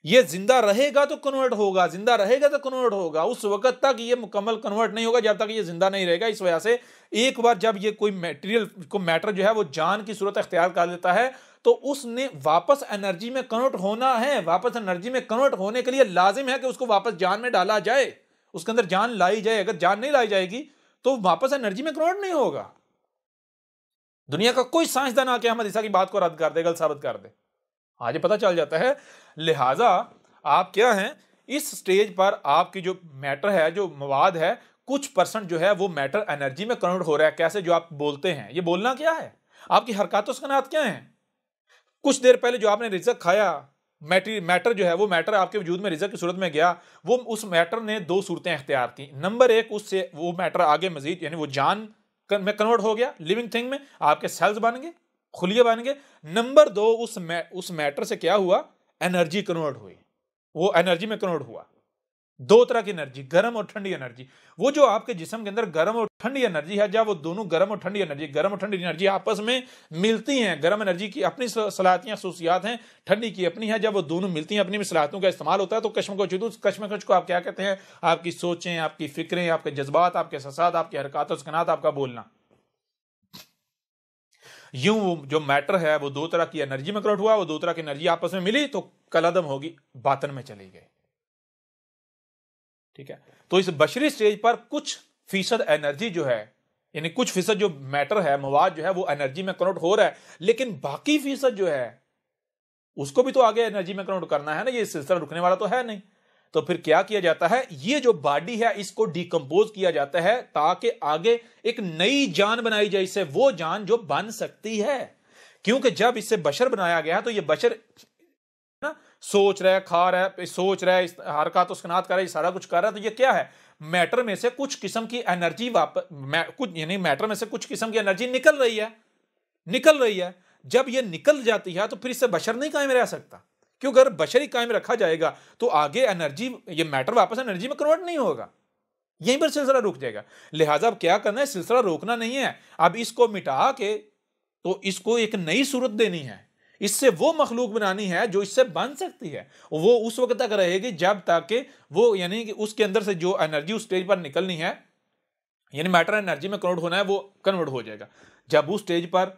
ये जिंदा रहेगा तो कन्वर्ट होगा, जिंदा रहेगा तो कन्वर्ट होगा। उस वक्त तक ये मुकम्मल कन्वर्ट नहीं होगा जब तक ये जिंदा नहीं रहेगा। इस वजह से एक बार जब ये कोई मटेरियल को मैटर जो है वो जान की सूरत अख्तियार कर लेता है तो उसने वापस एनर्जी में कन्वर्ट होना है। वापस एनर्जी में कन्वर्ट होने के लिए लाजिम है कि उसको वापस जान में डाला जाए, उसके अंदर जान लाई जाए। अगर जान नहीं लाई जाएगी तो वापस एनर्जी में कन्वर्ट नहीं होगा। दुनिया का कोई साइंसदान आके अहमद ईसा की बात को रद्द कर दे, गलत साबित कर दे, आज पता चल जाता है। लिहाजा आप क्या हैं, इस स्टेज पर आपकी जो मैटर है, जो मवाद है, कुछ परसेंट जो है वो मैटर एनर्जी में कन्वर्ट हो रहा है। कैसे? जो आप बोलते हैं, ये बोलना क्या है, आपकी हरकत सुकनात क्या है, कुछ देर पहले जो आपने रिजक खाया, मैटर जो है वो मैटर आपके वजूद में रिजक की सूरत में गया, वो उस मैटर ने दो सूरतें इख्तियार की। नंबर एक, उससे वो मैटर आगे मजीद यानी वो जान में कन्वर्ट हो गया, लिविंग थिंग में, आपके सेल्स बन गए, खुलिये बन गए। नंबर दो, उस मैटर से क्या हुआ, एनर्जी कन्वर्ट हुई, वो एनर्जी में कन्वर्ट हुआ। दो तरह की एनर्जी, गर्म और ठंडी एनर्जी। वो जो आपके जिस्म के अंदर गर्म और ठंडी एनर्जी है, जब वो दोनों गर्म और ठंडी एनर्जी आपस में मिलती हैं, गर्म एनर्जी की अपनी सलाहियतें खसूसियात हैं, ठंडी की अपनी है, जब वो दोनों मिलती हैं, अपनी सलाहियतों का इस्तेमाल होता है, तो कश्मकश को आप क्या कहते हैं, आपकी सोचें, आपकी फिक्रें, आपके जज्बात, आपके एहसास, आपकी हरकत और सकनात, आपका बोलना। यूं जो मैटर है वो दो तरह की एनर्जी में कन्वर्ट हुआ, वो दो तरह की एनर्जी आपस में मिली तो कलअदम होगी, बातन में चली गई। ठीक है, तो इस बशरी स्टेज पर कुछ फीसद एनर्जी जो है, यानी कुछ फीसद जो मैटर है, मवाद जो है, वो एनर्जी में कन्वर्ट हो रहा है, लेकिन बाकी फीसद जो है उसको भी तो आगे एनर्जी में कन्वर्ट करना है ना, ये सिलसिला रुकने वाला तो है नहीं। तो फिर क्या किया जाता है, ये जो बॉडी है इसको डिकम्पोज किया जाता है ताकि आगे एक नई जान बनाई जाए, इससे वो जान जो बन सकती है। क्योंकि जब इससे बशर बनाया गया तो ये बशर ना सोच रहा है, खा रहा है, सोच रहा है, हरकत उसकनात कर रहा है, सारा कुछ कर रहा है, तो ये क्या है, मैटर में से कुछ किस्म की एनर्जी कुछ यानी मैटर में से कुछ किस्म की एनर्जी निकल रही है। जब ये निकल जाती है तो फिर इससे बशर नहीं कायम रह सकता, क्योंकि अगर बशर ही कायम रखा जाएगा तो आगे एनर्जी, ये मैटर वापस एनर्जी में कन्वर्ट नहीं होगा, यहीं पर सिलसिला रुक जाएगा। लिहाजा अब क्या करना है, सिलसिला रोकना नहीं है, अब इसको मिटा के तो इसको एक नई सूरत देनी है, इससे वो मखलूक बनानी है जो इससे बन सकती है। वो उस वक्त तक रहेगी जब तक कि वो यानी कि उसके अंदर से जो एनर्जी उस स्टेज पर निकलनी है, यानी मैटर एनर्जी में कन्वर्ट होना है, वो कन्वर्ट हो जाएगा। जब उस स्टेज पर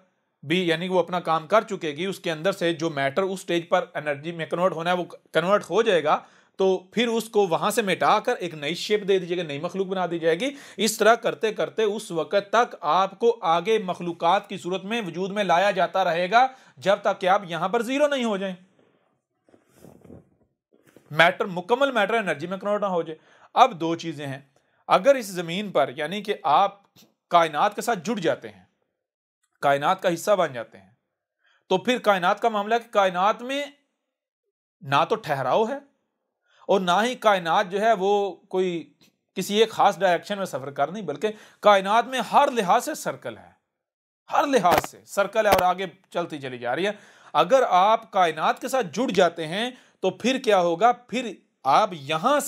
भी यानी कि वो अपना काम कर चुकेगी, उसके अंदर से जो मैटर उस स्टेज पर एनर्जी में कन्वर्ट होना है वो कन्वर्ट हो जाएगा, तो फिर उसको वहां से मिटाकर एक नई शेप दे दीजिएगा, नई मखलूक बना दी जाएगी। इस तरह करते करते उस वक्त तक आपको आगे मखलूकात की सूरत में वजूद में लाया जाता रहेगा, जब तक कि आप यहां पर जीरो नहीं हो जाएं, मैटर मुकम्मल मैटर एनर्जी में कन्वर्ट ना हो जाए। अब दो चीजें हैं, अगर इस जमीन पर यानी कि आप कायनात के साथ जुड़ जाते हैं, कायनात का हिस्सा बन जाते हैं, तो फिर कायनात का मामला है कि कायनात में ना तो ठहराव है और ना ही कायनात जो है वो कोई किसी एक खास डायरेक्शन में सफर कर नहीं, बल्कि कायनात में हर लिहाज से सर्कल है, हर लिहाज से सर्कल है और आगे चलती चली जा रही है। अगर आप कायनात के साथ जुड़ जाते हैं तो फिर क्या होगा, फिर आप यहां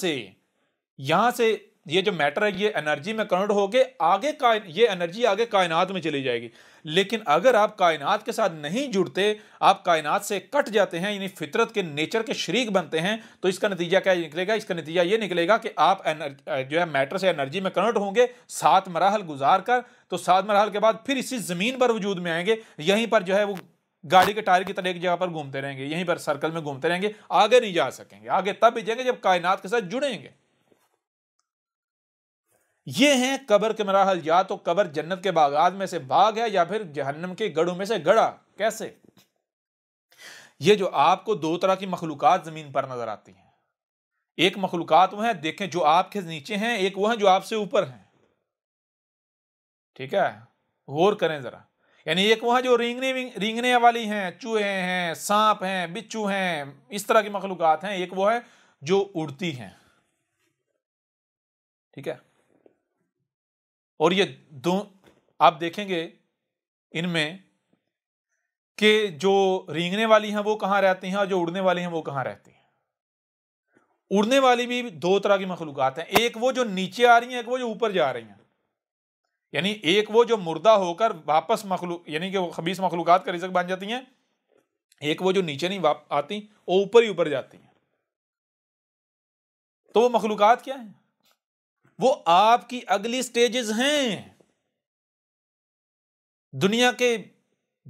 से ये जो मैटर है ये एनर्जी में कन्वर्ट होके आगे ये एनर्जी आगे कायनात में चली जाएगी। लेकिन अगर आप कायनात के साथ नहीं जुड़ते, आप कायनात से कट जाते हैं, यानी फितरत के नेचर के शरीक बनते हैं, तो इसका नतीजा क्या निकलेगा, इसका नतीजा ये निकलेगा कि आप जो है मैटर से एनर्जी में कन्वर्ट होंगे 7 मराहल गुजार कर, तो 7 मराहल के बाद फिर इसी जमीन पर वजूद में आएंगे, यहीं पर जो है वो गाड़ी के टायर की तरह एक जगह पर घूमते रहेंगे, यहीं पर सर्कल में घूमते रहेंगे, आगे नहीं जा सकेंगे। आगे तब भी जाएंगे जब कायनात के साथ जुड़ेंगे। ये हैं कब्र के मराहल। या तो कब्र जन्नत के बागात में से बाग है या फिर जहन्नम के गढ़ों में से गड़ा। कैसे? ये जो आपको दो तरह की मखलूकात जमीन पर नजर आती हैं, एक मखलूकात वो है देखें जो आपके नीचे हैं, एक वो है जो आपसे ऊपर हैं। ठीक है, गौर करें जरा। यानी एक वो है जो रींगने वाली हैं, चूहे हैं, सांप हैं, बिच्छू हैं, इस तरह की मखलूकात हैं। एक वो है जो उड़ती हैं। ठीक है, और ये दो आप देखेंगे इनमें कि जो रींगने वाली हैं वो कहां रहती हैं और जो उड़ने वाली हैं वो कहां रहती हैं। उड़ने वाली भी दो तरह की मखलूकात हैं, एक वो जो नीचे आ रही हैं, एक वो जो ऊपर जा रही हैं। यानी एक वो जो मुर्दा होकर वापस मखलूक यानी कि वो खबीस मखलूकात का रिज़्क बन जाती हैं, एक वो जो नीचे नहीं आती, वो ऊपर ही ऊपर जाती हैं। तो वो मखलूकात क्या है? वो आपकी अगली स्टेजेस हैं। दुनिया के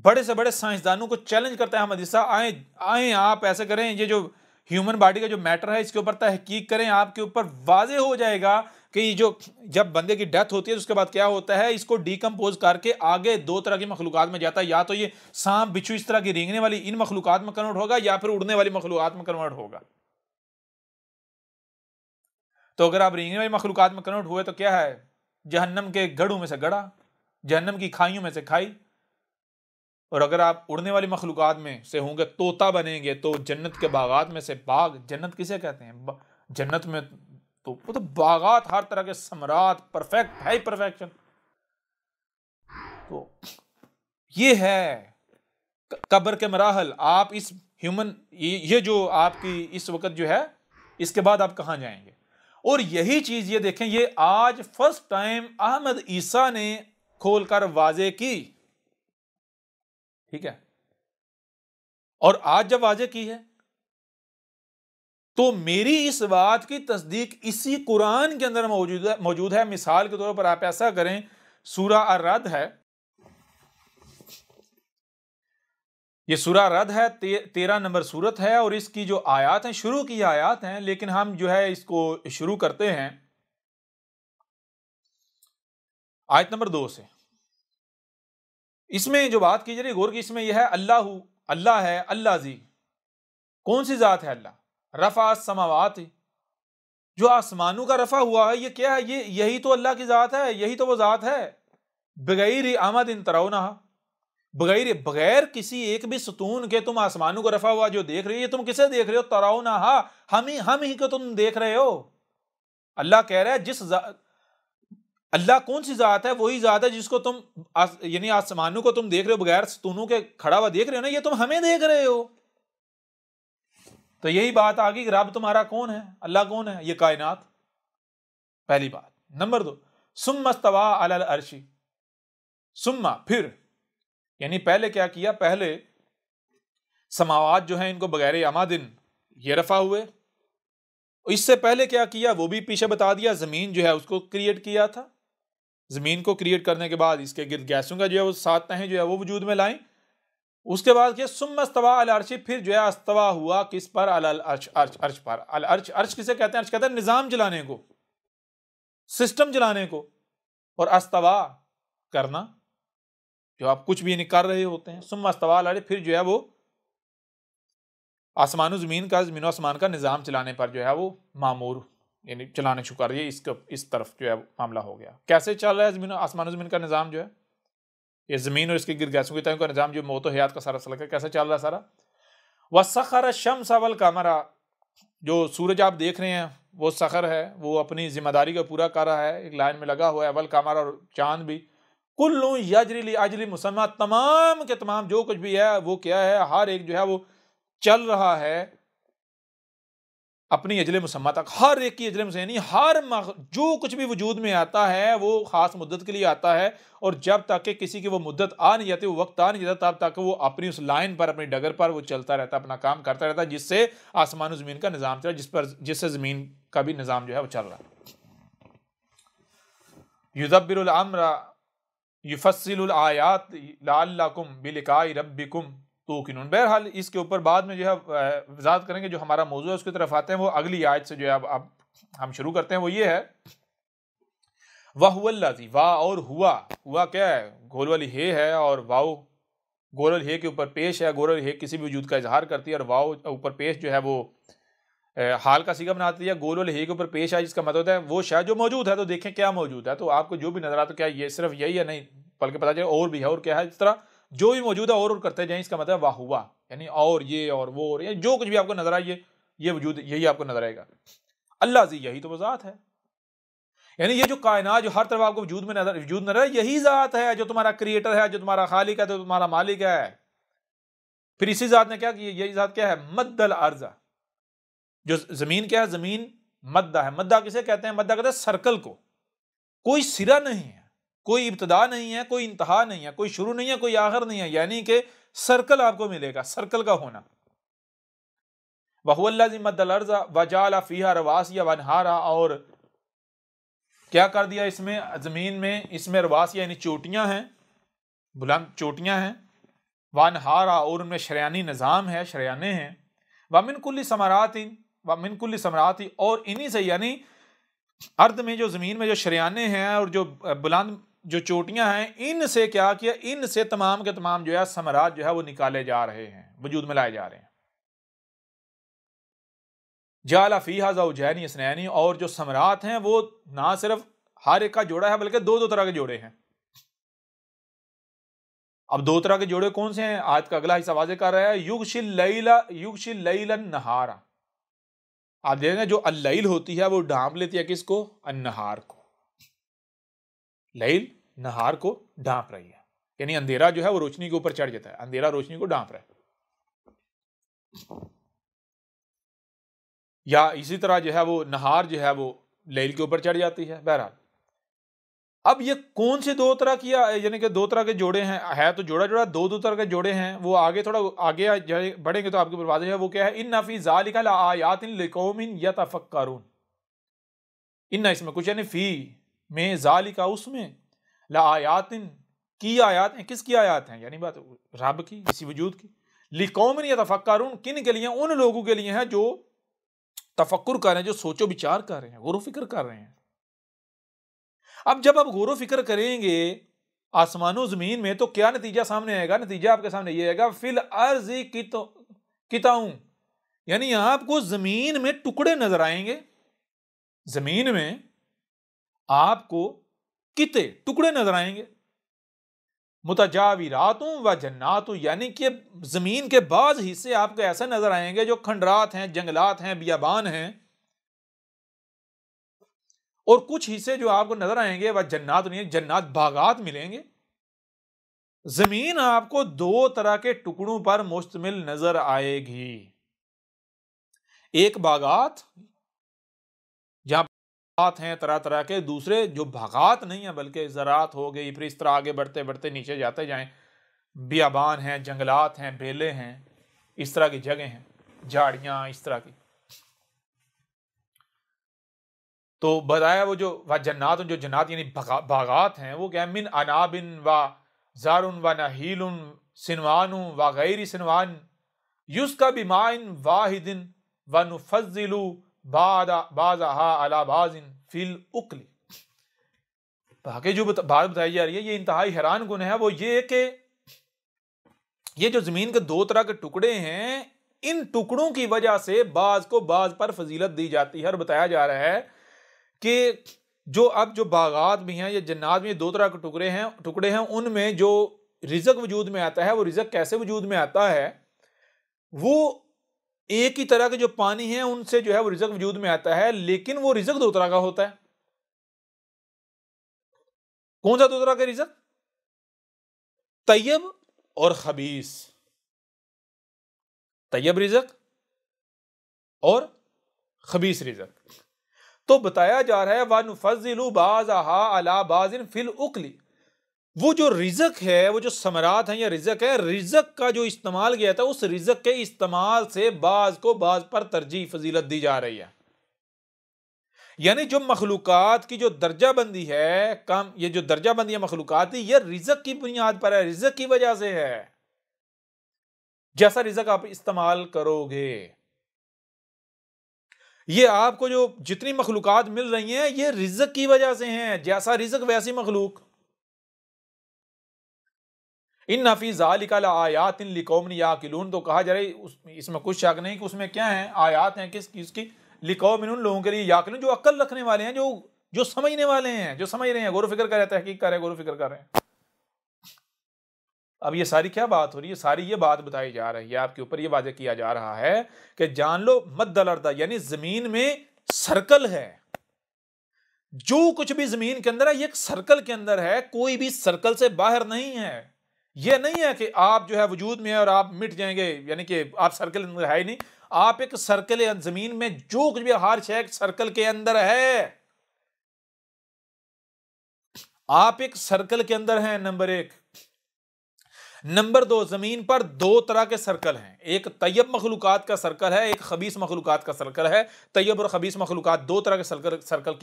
बड़े से बड़े साइंसदानों को चैलेंज करता है अहमद इसा, आए आप ऐसे करें, ये जो ह्यूमन बॉडी का जो मैटर है इसके ऊपर तहकीक करें, आपके ऊपर वाजे हो जाएगा कि जो जब बंदे की डेथ होती है तो उसके बाद क्या होता है, इसको डिकम्पोज करके आगे दो तरह की मखलूकात में जाता है। या तो ये सांप बिच्छू इस तरह की रींगने वाली इन मखलूकात में कन्वर्ट होगा, या फिर उड़ने वाली मखलूकात में कन्वर्ट होगा। तो अगर आप रींगने वाली मखलूकात में कन्वर्ट हुए तो क्या है, जहन्नम के गढ़ों में से गड़ा, जहन्नम की खाइयों में से खाई। और अगर आप उड़ने वाली मखलूकात में से होंगे, तोता बनेंगे, तो जन्नत के बागात में से बाग, जन्नत किसे कहते हैं? जन्नत में तो वो तो बागात, हर तरह के समरात, परफेक्ट है, परफेक्शन। तो ये है कब्र के मराहल। आप इस ह्यूमन, ये जो आपकी इस वक्त जो है, इसके बाद आप कहां जाएंगे? और यही चीज ये देखें, ये आज फर्स्ट टाइम अहमद ईसा ने खोलकर वाजे की, ठीक है। और आज जब वाजे की है, तो मेरी इस बात की तस्दीक इसी कुरान के अंदर मौजूद है। मिसाल के तौर पर आप ऐसा करें, सूरा अर-रद है, ये सूरा रद है, 13 नंबर सूरत है, और इसकी जो आयात हैं, शुरू की आयात हैं, लेकिन हम जो है इसको शुरू करते हैं आयत नंबर 2 से। इसमें जो बात की जा रही, गौर की, इसमें यह है अल्लाह, अल्लाह है, अल्लाह जी, कौन सी जात है? अल्लाह। रफा समावात, जो आसमानों का रफा हुआ है, ये क्या है? ये यही तो अल्लाह की जात है, यही तो वो जात है। बगैर आमद इन तरौना, बगैर किसी एक भी सतून के तुम आसमानों को रफा हुआ जो देख रहे हो, ये तुम किसे देख रहे हो? तरौना, हम ही को तुम देख रहे हो। अल्लाह कह रहा है, अल्लाह कौन सी जात है? वही जात है जिसको तुम यानी आसमानों को तुम देख रहे हो, बगैर सतूनों के खड़ा हुआ देख रहे हो ना, ये तुम हमें देख रहे हो। तो यही बात आ गई, रब तुम्हारा कौन है? अल्लाह कौन है? ये कायनात, पहली बात। नंबर 2, सुम्मा इस्तवा अलल अर्शी, सुम्मा फिर, यानी पहले क्या किया? पहले समावात जो है इनको बगैर आमादिन ये रफा हुए। इससे पहले क्या किया वो भी पीछे बता दिया। जमीन जो है उसको क्रिएट किया था, जमीन को क्रिएट करने के बाद इसके गिर्द गैसों का जो है वो 7 तहें जो है वो वजूद में लाई। उसके बाद क्या? सुम्मा इस्तवा अल अर्श, फिर जो है इस्तवा हुआ किस पर? अल अर्श, अर्श पर। अल अर्श, अर्श किसे कहते हैं? अर्श कहते हैं निजाम चलाने को, सिस्टम चलाने को। और अस्तवा करना, जो आप कुछ भी नहीं कर रहे होते हैं। सुम्मा इस्तवा अल अर्श, फिर जो है वो आसमान जमीन का, जमीन आसमान का निजाम चलाने पर जो है वो मामूर, यानी चलाने शुरू कर, इसको इस तरफ जो है मामला हो गया। कैसे चल रहा है जमीन आसमान जमीन का निजाम? जो है ये जमीन और इसके गिर्द गैसों की तहों का निजाम, जो मौत हयात का सारा सलक है, कैसे चल रहा है सारा? वसखर शम्स वल कमरा, जो सूरज आप देख रहे हैं वो सखर है, वो अपनी जिम्मेदारी को पूरा कर रहा है, एक लाइन में लगा हुआ है। वल कमरा, और चांद भी। कुल्लु यजरी ली अजली मुसम्मा, तमाम के तमाम जो कुछ भी है वो क्या है? हर एक जो है वो चल रहा है अपनी अजले मुसम्मा तक। हर एक की अजले मुसम्मा, यानी हर जो कुछ भी वजूद में आता है वो खास मुद्दत के लिए आता है, और जब तक कि किसी की वो मुद्दत आ नहीं जाती, वो वक्त आ नहीं जाता, तब तक वो अपनी उस लाइन पर, अपनी डगर पर वो चलता रहता, अपना काम करता रहता, जिससे आसमान ज़मीन का निज़ाम चला, जिससे ज़मीन का भी निज़ाम जो है वो चल रहा है। युदब्बिरुल अम्रा युफस्सिलुल आयात लअल्लकुम बिलिकाइ रब्बिकुम तूकिनून। बहरहाल इसके ऊपर बाद में जो है वज़ाहत करेंगे। जो हमारा मौजू है उसकी तरफ आते हैं, वो अगली आयत से जो है अब हम शुरू करते हैं। वो ये है, वहुवल्लज़ी, वाह और हुआ, हुआ क्या है? गोल वाली हे है, और वाओ गोल वाली हे के ऊपर पेश है। गोल वाली हे किसी भी वजूद का इजहार करती है, और वाओ ऊपर पेश जो है वो हाल का सीगा बनाती है। गोल वाले हे के ऊपर पेश है, जिसका मतलब है वो शायद जो मौजूद है, तो देखें क्या मौजूद है। तो आपको जो भी नजर आता, तो क्या ये सिर्फ यही है? नहीं, बल्कि पता चले और भी है, और क्या है। इस तरह जो भी मौजूद है और करते जाएं, इसका मतलब वाह हुआ, यानी और ये और वो, और ये जो कुछ भी आपको नजर आए, ये वजूद यही आपको नजर आएगा। अल्लाह जी, यही तो वो जात है। यानी ये जो कायनात, जो हर तरफ आपको वजूद नजर है, यही जात है जो तुम्हारा क्रिएटर है, जो तुम्हारा खालिक है, जो तुम्हारा मालिक है। फिर इसी जात ने क्या किया? यही जात क्या है? मद्दल अर्जा, जो जमीन क्या है? जमीन मद्दा है। मद्दा किसे कहते हैं? मद्दा कहते हैं सर्कल को। कोई सिरा नहीं है, कोई इब्तदा नहीं है, कोई इंतहा नहीं है, कोई शुरू नहीं है, कोई आखिर नहीं है, यानी कि सर्कल आपको मिलेगा, सर्कल का होना। वहुवल्लज़ी मद्दल अर्ज़ वजअल फ़ीहा रवासिया वअनहारा, और क्या कर दिया इसमें? जमीन में इसमें रवासिया यानी चोटियां हैं, बुलंद चोटियां हैं। वअनहारा, और उनमें शरयानी निज़ाम है, शरयाने हैं। वमिन कुल्ली समरातिन, वमिन कुल्ली समराती, और इन्हीं से, यानी अर्द में जो जमीन में जो शरयाने हैं और जो बुलंद जो चोटियां हैं, इनसे क्या किया? इनसे तमाम के तमाम जो है समरात जो है वो निकाले जा रहे हैं, वजूद में लाए जा रहे हैं। जाला फीहा ज़ौजैनी इसनैनी, और जो समरात हैं वो ना सिर्फ हर एक का जोड़ा है, बल्कि दो दो तरह के जोड़े हैं। अब दो तरह के जोड़े कौन से हैं? आज का अगला हिस्सा वाज़ेह कर रहा है, युगशिल लैलन नहारा। आप देखेंगे जो अल-लैल होती है वो ढांप लेती है किसको? अन-नहार को। लैल नहार को ढांप रही है, यानी अंधेरा जो है वो रोशनी के ऊपर चढ़ जाता है, अंधेरा रोशनी को ढांप रहा है। या इसी तरह जो है वो नहार जो है वो लैल के ऊपर चढ़ जाती है। बहरहाल अब ये कौन से दो तरह की, यानी कि दो तरह के जोड़े हैं, है तो जोड़ा जोड़ा दो दो तरह के जोड़े हैं। वो आगे थोड़ा आगे बढ़ेंगे तो आपके वाज़ेह है। वो क्या है? इन्ना फी ज़ालिका लआयातिन लिकौमिन यतफक्करून। इन्ना इसमें कुछ यानी फी में, ज़ालिका उसमें, लआयातिन की आयात हैं। किसकी आयात हैं? यानी बात रब की, इसी वजूद की। लिकौमिन यतफक्करून, किन के लिए? उन लोगों के लिए है जो तफक्कुर कर रहे हैं, जो सोचो विचार कर रहे हैं, गौर फिक्र कर रहे हैं। अब जब आप गौर फिक्र करेंगे आसमानों जमीन में तो क्या नतीजा सामने आएगा? नतीजा आपके सामने ये आएगा, फिल अर्ज़ी किताऊं, यानी आपको जमीन में टुकड़े नजर आएंगे। जमीन में आपको किते टुकड़े नजर आएंगे। मुतजाविरातुं व जन्नातुं, यानी कि जमीन के बाज हिस्से आपको ऐसे नजर आएंगे जो खंडरात हैं, जंगलात हैं, बियाबान हैं, और कुछ हिस्से जो आपको नजर आएंगे वह जन्नात नहीं, जन्नात बागात मिलेंगे। जमीन आपको दो तरह के टुकड़ों पर मुश्तमिल नजर आएगी। एक बागात, जहां बागात हैं तरह तरह के, दूसरे जो बागात नहीं है बल्कि ज़रात हो गई, फिर इस तरह आगे बढ़ते बढ़ते नीचे जाते जाएं, बियाबान हैं, जंगलात हैं, बेले हैं, इस तरह की जगह हैं, झाड़ियां इस तरह की। तो बताया वो जो वह जन्नात, जो जन्नात यानी बागात हैं, वो क्या? मिन अनाबिन व जारुन व नहीलुन सिनवानु व गैरी सिनवान युस्का बिमाइन वाहिदिन व नुफज्जिलु बाज़हा अला बाज़िन फिल उक्ली। बाकी जो बात बताई जा रही है ये इंतहाई हैरान कुन है। वो ये कि ये जो जमीन के दो तरह के टुकड़े हैं, इन टुकड़ों की वजह से बाज को बाज पर फजीलत दी जाती है। और बताया जा रहा है कि जो अब जो बागात भी हैं, ये जन्नात में, दो तरह के टुकड़े हैं, उनमें जो रिज़्क वजूद में आता है, वो रिज़्क कैसे वजूद में आता है? वो एक ही तरह के जो पानी है उनसे जो है वो रिज़्क वजूद में आता है, लेकिन वो रिज़्क दो तरह का होता है। कौन सा दो तरह का रिज़्क? तैयब और खबीस। तैयब रिज़्क और खबीस रिज़्क। तो बताया जा रहा है वनुफज़्ज़िलु बाज़हा अला बाज़िन फिल उक्ली। वो जो रिज़्क है, वो जो समरात है या रिज़्क है, रिज़्क का जो इस्तेमाल किया था, उस रिज़्क के इस्तेमाल से बाज को बाज पर तरजीह फजीलत दी जा रही है। यानी जो मखलूकात की जो दर्जा बंदी है, कम, ये जो दर्जा बंदी है मखलूकात की, ये रिज़्क की बुनियाद पर है, रिज़्क की वजह से है। जैसा रिज़्क आप इस्तेमाल करोगे, ये आपको जो जितनी मखलूकात मिल रही हैं ये रिज़्क की वजह से हैं। जैसा रिज़्क वैसी मखलूक। इन्ना फी ज़ालिका लआयातिन लिकौमिन याकिलून। तो कहा जा रहा है इसमें कुछ शक नहीं कि उसमें क्या है? आयात हैं। किसकी? लिकौमिन, उन लोगों के लिए, याकिलून, जो अक्ल रखने वाले हैं, जो समझने वाले हैं, जो समझ रहे हैं, गौर फिक्र कर रहे हैं, तहकीक कर रहे हैं, गौर फिक्र कर रहे हैं। अब ये सारी क्या बात हो रही है? सारी ये बात बताई जा रही है आपके ऊपर, ये वाज़ेह किया जा रहा है कि जान लो मद्दल अर्दा, यानी जमीन में सर्कल है। जो कुछ भी जमीन के अंदर है ये एक सर्कल के अंदर है, कोई भी सर्कल से बाहर नहीं है। ये नहीं है कि आप जो है वजूद में है और आप मिट जाएंगे, यानी कि आप सर्कल अंदर है ही नहीं। आप एक सर्कल, जमीन में जो कुछ भी, हर शय सर्कल के अंदर है। आप एक सर्कल के अंदर हैं, नंबर एक। नंबर दो, जमीन पर दो तरह के सर्कल हैं। एक तैयब मखलूकात का सर्कल है, एक खबीस मखलूकात का सर्कल है। तैयब और खबीस मखलूकात दो तरह के सर्कल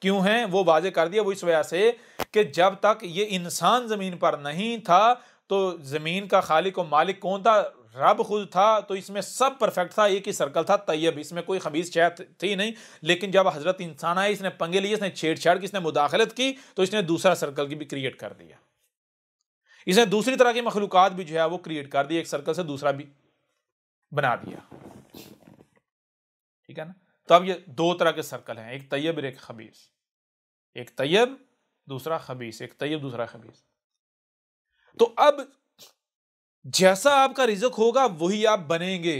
क्यों हैं वो वाज़ेह कर दिया। वो इस वजह से कि जब तक ये इंसान जमीन पर नहीं था तो जमीन का खालिक और मालिक कौन था? रब खुद था। तो इसमें सब परफेक्ट था, एक ही सर्कल था तैयब, इसमें कोई खबीस शय थी नहीं। लेकिन जब हजरत इंसान आया, इसने पंगे लिए, इसने छेड़छाड़ की, इसने मुदाखलत की, तो इसने दूसरा सर्कल की भी क्रिएट कर दिया। इसने दूसरी तरह की मखलूकात भी जो है वो क्रिएट कर दी, एक सर्कल से दूसरा भी बना दिया। ठीक है ना? तो अब ये दो तरह के सर्कल हैं, एक तैयब और एक खबीस। एक तैयब, दूसरा खबीस। एक तैयब, दूसरा खबीस। तो अब जैसा आपका रिज़्क होगा वही आप बनेंगे,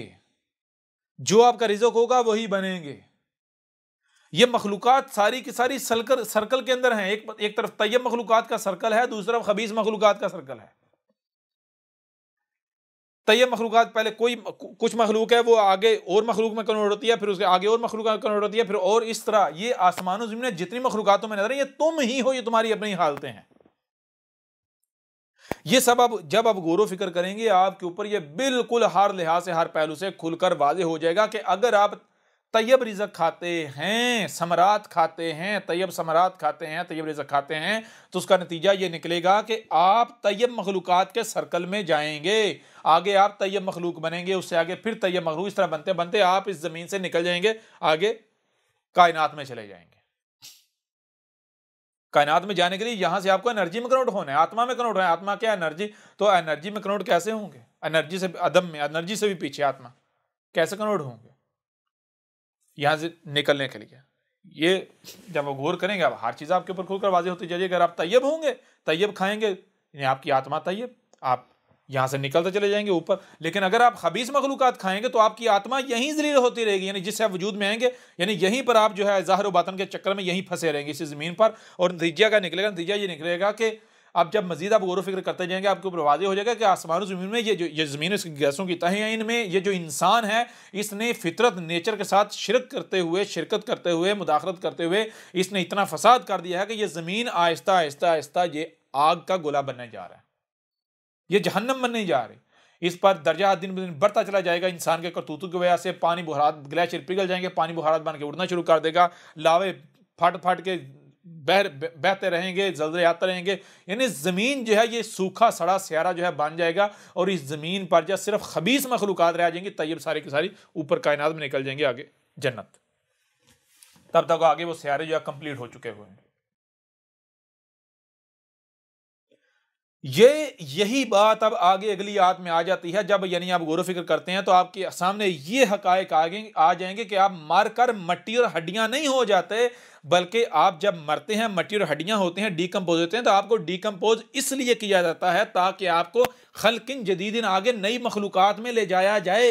जो आपका रिज़्क होगा वही बनेंगे। ये मखलूकात सारी की सारी सर्कल के अंदर हैं। एक तरफ तैयब मखलूकात का सर्कल है, दूसरी तरफ खबीस मखलूकात का सर्कल है। तैयब मखलूकात पहले कोई कुछ मखलूक है वो आगे और मखलूक में कन्वर्ट होती है, फिर उसके आगे और मखलूक में कन्वर्ट होती है, फिर और इस तरह ये आसमानों ज़मीन में जितनी मखलूकातों में नजर है ये तुम ही हो, ये तुम्हारी अपनी हालतें हैं। ये सब अब जब आप गौर व फिक्र करेंगे आपके ऊपर ये बिल्कुल हर लिहाज से हर पहलू से खुलकर वाज़ेह हो जाएगा कि अगर आप तैयब रिज़्क खाते हैं, समरात खाते हैं, तैयब समरात खाते हैं, तैयब रिज़्क खाते हैं, तो उसका नतीजा ये निकलेगा कि आप तैयब मखलूकात के सर्कल में जाएंगे, आगे आप तैयब मखलूक बनेंगे, उससे आगे फिर तैयब मखलूक, इस तरह बनते बनते आप इस ज़मीन से निकल जाएंगे, आगे कायनात में चले जाएंगे। कायनात में जाने के लिए यहां से आपको एनर्जी में कन्वर्ट होना है, आत्मा में कन्वर्ट होना है। आत्मा क्या है? एनर्जी। तो एनर्जी में कन्वर्ट कैसे होंगे? एनर्जी से अदम में, एनर्जी से भी पीछे आत्मा कैसे कन्वर्ट होंगे यहां से निकलने के लिए? ये जब आप गौर करेंगे अब हर चीज आपके ऊपर खुलकर वाज़ेह होती जाएगी। अगर आप तैयब होंगे, तैयब खाएंगे, यानी आपकी आत्मा तैयब, आप यहां से निकलते चले जाएंगे ऊपर। लेकिन अगर आप खबीस मखलूकात खाएंगे तो आपकी आत्मा यहीं ज़लील होती रहेगी, यानी जिससे आप वजूद में आएंगे, यानी यहीं पर आप जो है ज़ाहिर व बातिन के चक्कर में यहीं फंसे रहेंगे इस ज़मीन पर। और नतीजा क्या निकलेगा? नतीजा ये निकलेगा कि अब जब मजीद आप गौर व फिक्र करते जाएंगे आपके ऊपर वाज़ेह हो जाएगा कि आसमान ज़मीन में ये ज़मीन इसकी गैसों की तहें हैं, इनमें ये जो इंसान है इसने फितरत नेचर के साथ शिरकत करते हुए मुदाखलत करते हुए इसने इतना फसाद कर दिया है कि ये ज़मीन आहिस्ता आहिस्ता आहिस्ता ये आग का गोला बनने जा रहा है, ये जहन्नम बनने जा रही। इस पर दर्जा दिन ब दिन बढ़ता चला जाएगा। इंसान के करतूतों की वजह से पानी बुहारात, ग्लेशियर पिघल जाएंगे, पानी बुहारात बन के उड़ना शुरू कर देगा, लावे फट फट के बहते रहेंगे, जलजले आते रहेंगे, यानी ज़मीन जो है ये सूखा सड़ा स्यारा जो है बन जाएगा। और इस ज़मीन पर जब सिर्फ खबीस मखलूकात रह जाएंगी, तैयब सारी की सारी ऊपर कायनात में निकल जाएंगे, आगे जन्नत। तब तक आगे वो स्यारे जो है कंप्लीट हो चुके हुए हैं। यही बात अब आगे अगली आयत में आ जाती है। जब यानी आप गौर फिक्र करते हैं तो आपके सामने ये हकायक आ जाएंगे कि आप मरकर मट्टी और हड्डियां नहीं हो जाते, बल्कि आप जब मरते हैं मट्टी और हड्डियां होते हैं, डीकम्पोज होते हैं, तो आपको डीकम्पोज इसलिए किया जाता है ताकि आपको खल्किन जदीदिन, आगे नई मखलूकात में ले जाया जाए।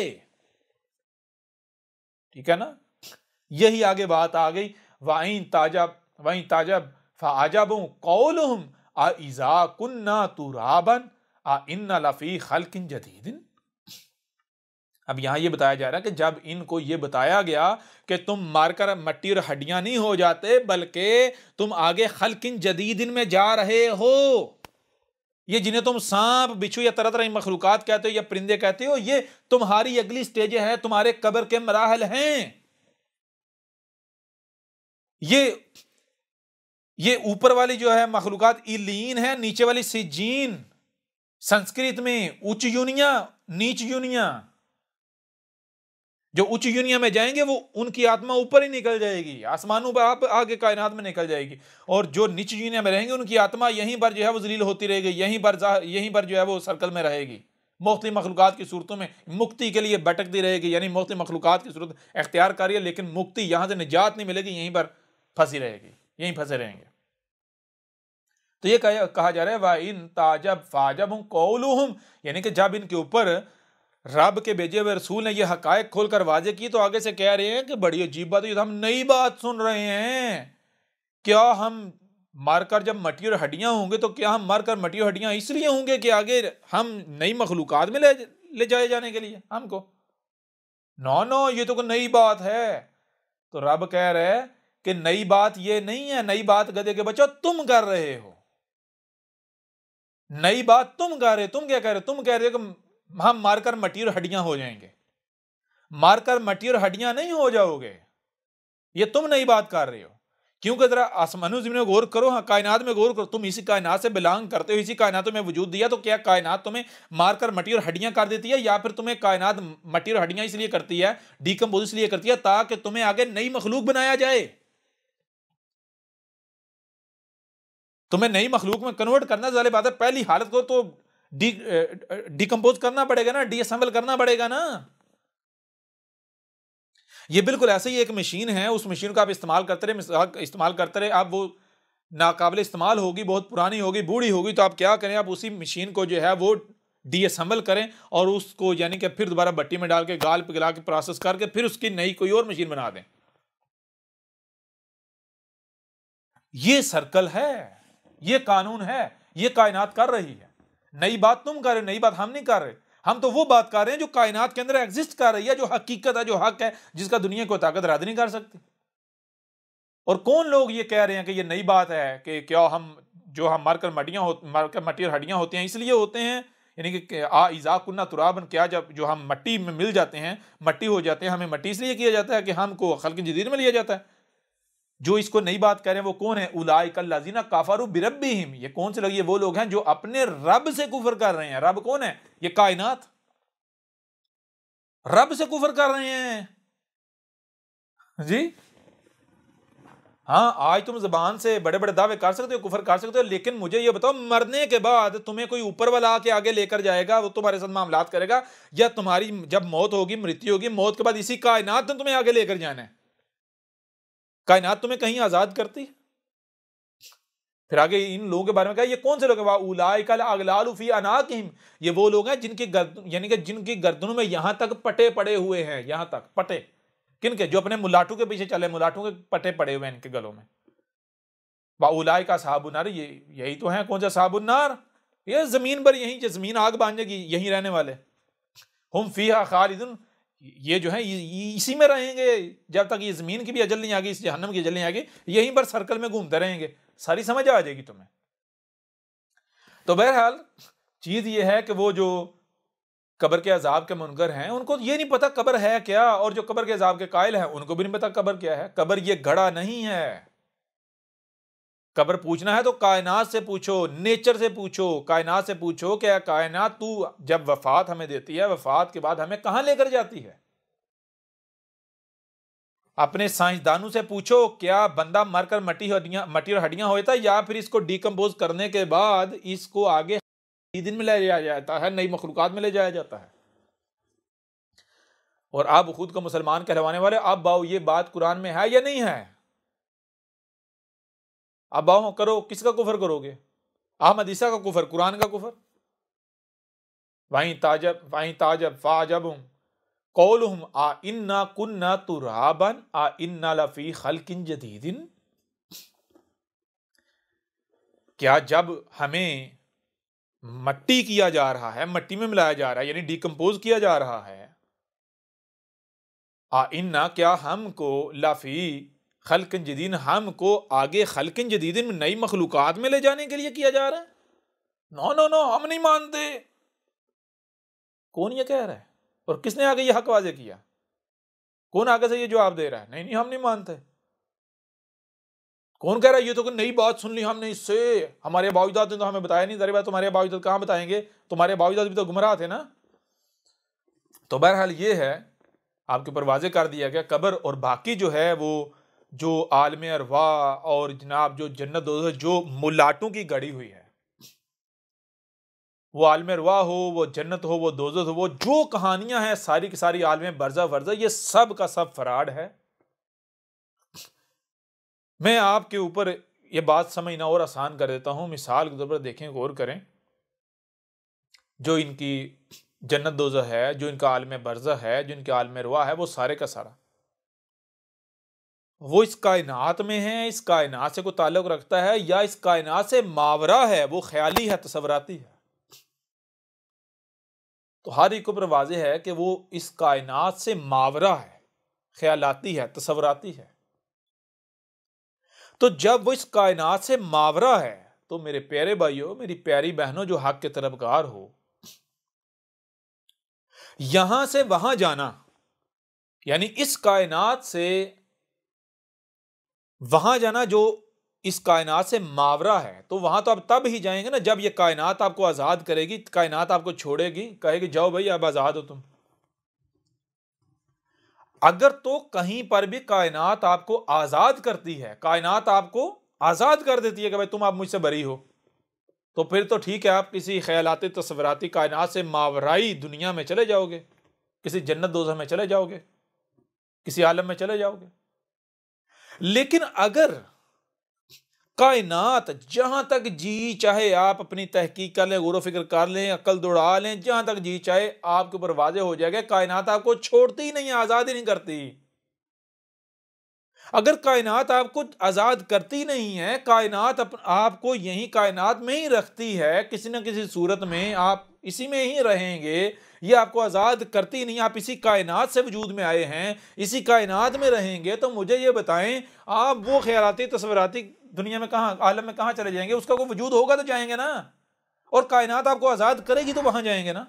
ठीक है ना? यही आगे बात आ गई। वहीं ताजब फ़अजबुन क़ौलुहुम अइज़ा कुन्ना तुराबन अइन्ना लफ़ी ख़ल्क़िन जदीदिन। अब यहां ये बताया जा रहा है कि जब इनको ये बताया गया कि तुम मारकर मट्टी और हड्डियां नहीं हो जाते, बल्कि तुम आगे खल्क़िन जदीदिन में जा रहे हो, ये जिन्हें तुम सांप, बिच्छू या तरह तरह की मखलूकात कहते हो या परिंदे कहते हो, ये तुम्हारी अगली स्टेज है, तुम्हारे कब्र के मराहल हैं। ये ऊपर वाली जो है मखलूकात इलीन है, नीचे वाली सिजीन, संस्कृत में उच्च यूनिया, नीच यूनिया। जो उच्च यूनिया में जाएंगे वो उनकी आत्मा ऊपर ही निकल जाएगी, आसमानों पर आप आगे कायनात में निकल जाएगी। और जो नीच यूनिया में रहेंगे उनकी आत्मा यहीं पर जो है वो जलील होती रहेगी, यहीं पर जो है वो सर्कल में रहेगी, मुख्तलिफ मखलूकात की सूरतों में मुक्ति के लिए भटकती रहेगी, यानी मुख्तलिफ मखलूकात की सूरत इख्तियार कर रही है, लेकिन मुक्ति यहां से निजात नहीं मिलेगी, यहीं पर फंसी रहेगी, यहीं फंसे रहेंगे। तो ये कहा जा रहा है वाइन ताजब फाजब कौलुहुम, यानी कि जब इनके ऊपर रब के भेजे हुए रसूल ने ये हकायक खोलकर वाजे की, तो आगे से कह रहे हैं कि बड़ी अजीब बात है, हम नई बात सुन रहे हैं। क्या हम मारकर जब मट्टी और हड्डियां होंगे, तो क्या हम मारकर मट्टी और हड्डियां इसलिए होंगे कि आगे हम नई मखलूकात में ले जाए जाने के लिए हमको? नो, ये तो कोई नई बात है। तो रब कह रहे हैं कि नई बात ये नहीं है, नई बात गधे के बच्चों तुम कर रहे हो, नई बात तुम कर रहे। तुम क्या कह रहे हो? तुम कह रहे हो कि हम मारकर मट्टी और हड्डियां हो जाएंगे। मारकर मट्टी और हड्डियां नहीं हो जाओगे, ये तुम नई बात कर रहे हो। क्योंकि जरा आसमानों ज़मीन में गौर करो, हाँ कायनात में गौर करो, तुम इसी कायनात से बिलोंग करते हो, इसी कायनात में वजूद दिया, तो क्या कायनात तुम्हें मारकर मट्टी और हड्डियां कर देती है, या फिर तुम्हें कायनात मट्टी और हड्डियां इसलिए करती है, डीकम्पोज इसलिए करती है ताकि तुम्हें आगे नई मखलूक बनाया जाए, तुम्हें नई मखलूक में कन्वर्ट करना? ज़ाहिर बात है पहली हालत को तो डिकम्पोज करना पड़ेगा ना, डीअसेंबल करना पड़ेगा ना। ये बिल्कुल ऐसे ही एक मशीन है, उस मशीन को आप इस्तेमाल करते रहे, आप वो नाकाबिल इस्तेमाल होगी, बहुत पुरानी होगी, बूढ़ी होगी, तो आप क्या करें, आप उसी मशीन को जो है वो डीअसेंबल करें और उसको यानी कि फिर दोबारा भट्टी में डाल के गाल पिघला के प्रोसेस करके फिर उसकी नई कोई और मशीन बना दें। ये सर्कल है, ये कानून है, ये कायनात कर रही है। नई बात तुम कर रहे, नई बात हम नहीं कर रहे। हम तो वो बात कर रहे हैं जो कायनात के अंदर एग्जिस्ट कर रही है, जो हकीकत है, जो हक है, जिसका दुनिया को ताकत रद्द नहीं कर सकती। और कौन लोग ये कह रहे हैं कि ये नई बात है कि क्या हम जो हम मरकर मट्टी और हड्डियां होती हैं इसलिए होते हैं, यानी कि इज़ा कुन्ना तुराबन, क्या जब जो हम मट्टी में मिल जाते हैं, मट्टी हो जाते हैं, हमें मट्टी इसलिए किया जाता है कि हमको खल्क़ जदीद में लिया जाता है। जो इसको नई बात कह रहे हैं वो कौन है? उलाइकल लज़ीना कफ़रू बिरब्बिहिम, ये कौन से लोग? ये वो लोग हैं जो अपने रब से कुफर कर रहे हैं। रब कौन है? ये कायनात, रब से कुफर कर रहे हैं जी। हाँ, आज तुम जबान से बड़े बड़े दावे कर सकते हो, कुफर कर सकते हो, लेकिन मुझे ये बताओ, मरने के बाद तुम्हें कोई ऊपर वाला आके आगे लेकर जाएगा, वो तुम्हारे साथ मामलात करेगा, या तुम्हारी जब मौत होगी, मृत्यु होगी, मौत के बाद इसी कायनात ने तुम्हें आगे लेकर जाना है? कायनात तुम्हें कहीं आजाद करती? फिर आगे इन लोगों के बारे में कहा, ये कौन से लोग हैं? उलाइकल अगलालु फी अनाकिहिम, ये वो लोग हैं जिनकी गर्दन, यानी कि जिनकी गर्दनों में यहां तक पटे पड़े हुए हैं, यहां तक पटे। किनके? जो अपने मुलाटू के पीछे चले, मुलाटू के पटे पड़े हुए हैं इनके गलों में। उलाइका अस्हाबुन्नार, ये यही तो है। कौन सा अस्हाबुन्नार? ये जमीन पर, यही जमीन आग बांध जाएगी, यहीं रहने वाले। हुम फीहा खालिदुन, ये जो है इसी में रहेंगे जब तक ये जमीन की भी अजल नहीं आ गई, इस जहन्नम की अजल नहीं आ गई, यहीं पर सर्कल में घूमते रहेंगे। सारी समझ आ जाएगी तुम्हें। तो बहरहाल चीज ये है कि वो जो कब्र के अजाब के मुनकर हैं उनको ये नहीं पता कब्र है क्या, और जो कब्र के अजाब के कायल हैं उनको भी नहीं पता कब्र क्या है। कब्र ये घड़ा नहीं है। कब्र पूछना है तो कायनात से पूछो, नेचर से पूछो, कायनात से पूछो, क्या कायनात तू जब वफात हमें देती है, वफात के बाद हमें कहां लेकर जाती है? अपने साइंसदानों से पूछो, क्या बंदा मरकर मट्टी और हड्डियां होता है, या फिर इसको डिकम्पोज करने के बाद इसको आगे दिन में ले जाया जाता है, नई मखलूकात में ले जाया जाता है। और आप खुद को मुसलमान कहलवाने वाले, अब बाओ ये बात कुरान में है या नहीं है? अब बाओ करो, किसका कुफर करोगे? अहमद ईसा का कुफर, कुरान का कुफर? वहीं ताजब फाजब कौलुहुम आ इन्ना कुन्ना तुराबन आ इन्ना लफी खल्किन जदीदिन, क्या जब हमें मट्टी किया जा रहा है, मट्टी में मिलाया जा रहा है, यानी डिकम्पोज किया जा रहा है, आ इन्ना, क्या हमको लफी खल्किन जदीद, हमको आगे खल्किन जदीद में नई मखलूकात में ले जाने के लिए किया जा रहा है? नो नो नो, हम नहीं मानते। कौन ये कह रहा है और किसने आगे ये हक वाजे किया? कौन आगे से ये जवाब दे रहा है नहीं नहीं हम नहीं मानते? कौन कह रहा है ये तो कोई नई बात सुन ली हमने इससे, हमारे बावजूद ने तो हमें बताया नहीं? दरे बात तुम्हारे बावजूद कहां बताएंगे, तुम्हारे बावजूद भी तो गुमराह थे ना। तो बहरहाल ये है, आपके ऊपर वाजे कर दिया गया कब्र और बाकी जो है वो जो आलम अरवाह और जनाब जो जन्नत दोज़ख जो मुलाटों की गढ़ी हुई है, वो आलम अरवाह हो, वो जन्नत हो, वो दोज़ख हो, वो जो कहानियां हैं सारी की सारी आलम बरज़ा वर्ज़ा, ये सब का सब फराड है। मैं आपके ऊपर ये बात समझना और आसान कर देता हूं, मिसाल के तौर पर देखें, गौर करें। जो इनकी जन्नत दोज़ख है, जो इनका आलम बरज़ख है, जो इनका आलम अरवाह है, वो सारे का सारा वो इस कायनात में है, इस कायनात से कोई ताल्लुक रखता है या इस कायनात से मावरा है, वो ख्याली है, तसव्वुराती है। तो हर एक ऊपर वाज़ेह है कि वो इस कायनात से मावरा है, ख्यालाती है, तसव्वुराती है। तो जब वो इस कायनात से मावरा है तो मेरे प्यारे भाइयों, मेरी प्यारी बहनों, जो हक के तलबगार हो, यहां से वहां जाना, यानी इस कायनात से वहां जाना जो इस कायनात से मावरा है, तो वहां तो आप तब ही जाएंगे ना जब ये कायनात आपको आजाद करेगी, कायनात आपको छोड़ेगी, कहेगी जाओ भाई अब आजाद हो तुम। अगर तो कहीं पर भी कायनात आपको आजाद करती है, कायनात आपको आजाद कर देती है कि भाई तुम आप मुझसे बरी हो, तो फिर तो ठीक है, आप किसी ख्यालाती तस्वराती कायनात से मावराई दुनिया में चले जाओगे, किसी जन्नत दोज़ख में चले जाओगे, किसी आलम में चले जाओगे। लेकिन अगर कायनात जहां तक जी चाहे आप अपनी तहकीक कर लें, गौर फिक्र कर लें, अकल दौड़ा लें, जहां तक जी चाहे आपके ऊपर वाजे हो जाएगा, कायनात आपको छोड़ती ही नहीं, आजाद ही नहीं करती। अगर कायनात आपको आजाद करती नहीं है, कायनात आपको यही कायनात में ही रखती है, किसी न किसी सूरत में आप इसी में ही रहेंगे, ये आपको आजाद करती नहीं, आप इसी कायनात से वजूद में आए हैं, इसी कायनात में रहेंगे, तो मुझे ये बताएं आप वो ख्यालाती तस्वीराती दुनिया में कहां, आलम में कहां चले जाएंगे? उसका कोई वजूद होगा तो जाएंगे ना, और कायनात आपको आजाद करेगी तो वहां जाएंगे ना।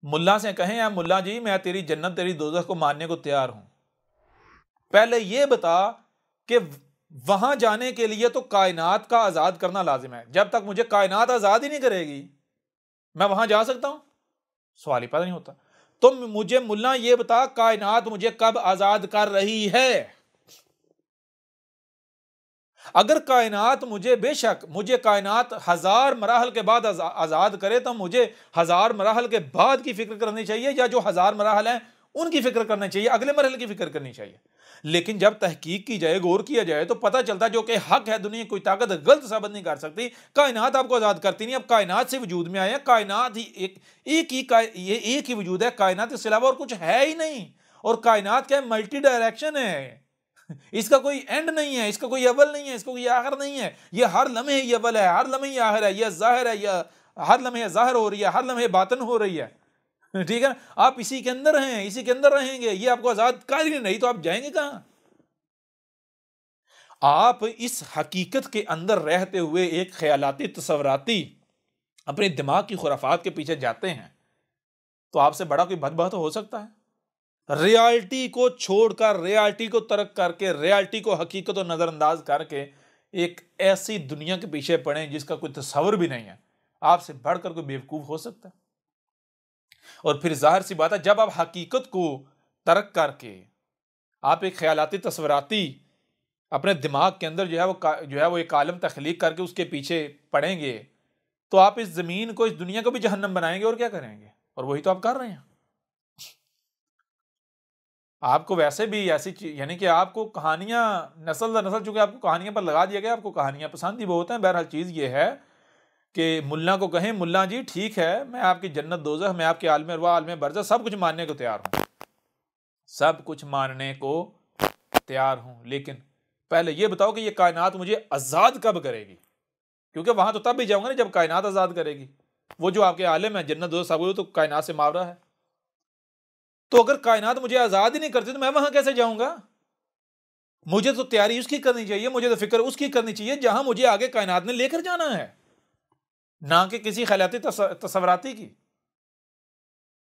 मुल्ला से कहें या मुल्ला जी मैं तेरी जन्नत तेरी दोज़ख को मानने को तैयार हूं, पहले यह बता कि वहां जाने के लिए तो कायनात का आजाद करना लाजिम है, जब तक मुझे कायनात आजाद ही नहीं करेगी मैं वहां जा सकता हूं? सवाल ही पता नहीं होता। तो मुझे मुल्ला ये बता कायनात मुझे कब आजाद कर रही है? अगर कायनात मुझे, बेशक मुझे कायनात 1000 मराहल के बाद आजाद करे तो मुझे 1000 मराहल के बाद की फिक्र करनी चाहिए, या जो 1000 मराहल हैं उनकी फिक्र करनी चाहिए, अगले मरहल की फिक्र करनी चाहिए। लेकिन जब तहकीक की जाए, गौर किया जाए, तो पता चलता है जो कि हक है दुनिया कोई ताकत गलत साबित नहीं कर सकती। कायनात आपको आजाद करती नहीं, अब कायनात से वजूद में आए हैं, कायनात ही एक ही वजूद है, कायनात इसके अलावा और कुछ है ही नहीं। और कायनात क्या है? मल्टी डायरेक्शन है, इसका कोई एंड नहीं है, इसका कोई अव्वल नहीं है, इसका कोई आखिर नहीं है, ये हर लम्हे ही अव्वल है, हर लम्हे ही आखिर है, यह जाहिर है, यह हर लम्हे जाहिर हो रही है, हर लम्हे बातन हो रही है, ठीक है ना? आप इसी के अंदर हैं, इसी के अंदर रहेंगे, ये आपको आजाद कर ही नहीं, तो आप जाएंगे कहां? आप इस हकीकत के अंदर रहते हुए एक ख्यालाती तस्वराती अपने दिमाग की खुराफात के पीछे जाते हैं, तो आपसे बड़ा कोई बदबख्त हो सकता है? रियलिटी को छोड़कर, रियलिटी को तर्क करके, रियलिटी को, हकीकत को नजरअंदाज करके एक ऐसी दुनिया के पीछे पड़े जिसका कोई तस्वर भी नहीं है, आपसे बढ़कर कोई बेवकूफ हो सकता है? और फिर जाहिर सी बात है, जब आप हकीकत को तर्क करके आप एक ख्यालाती तस्वराती अपने दिमाग के अंदर जो है वो एक आलम तख्लीक करके उसके पीछे पड़ेंगे, तो आप इस जमीन को, इस दुनिया को भी जहन्नम बनाएंगे, और क्या करेंगे? और वही तो आप कर रहे हैं। आपको वैसे भी ऐसी चीज, यानी कि आपको कहानियां नस्ल दर नस्ल, चूंकि आपको कहानियां पर लगा दिया गया, आपको कहानियां पसंद ही बहुत हैं। बहरहाल चीज ये है कि मुल्ला को कहें मुल्ला जी ठीक है, मैं आपकी जन्नत दोज़ख, मैं आपके आलम अरवाह आलम बरज़ख सब कुछ मानने को तैयार हूं, सब कुछ मानने को तैयार हूं, लेकिन पहले यह बताओ कि यह कायनात मुझे आजाद कब करेगी? क्योंकि वहां तो तब भी जाऊंगा ना जब कायनात आजाद करेगी। वो जो आपके आलम है जन्नत दोज़ख सब, तो कायनात से मावरा है। तो अगर कायनात मुझे आजाद ही नहीं करती तो मैं वहां कैसे जाऊंगा? मुझे तो तैयारी उसकी करनी चाहिए, मुझे तो फिक्र उसकी करनी चाहिए जहां मुझे आगे कायनात ने लेकर जाना है, ना कि किसी ख्यालाती तस्वराती की।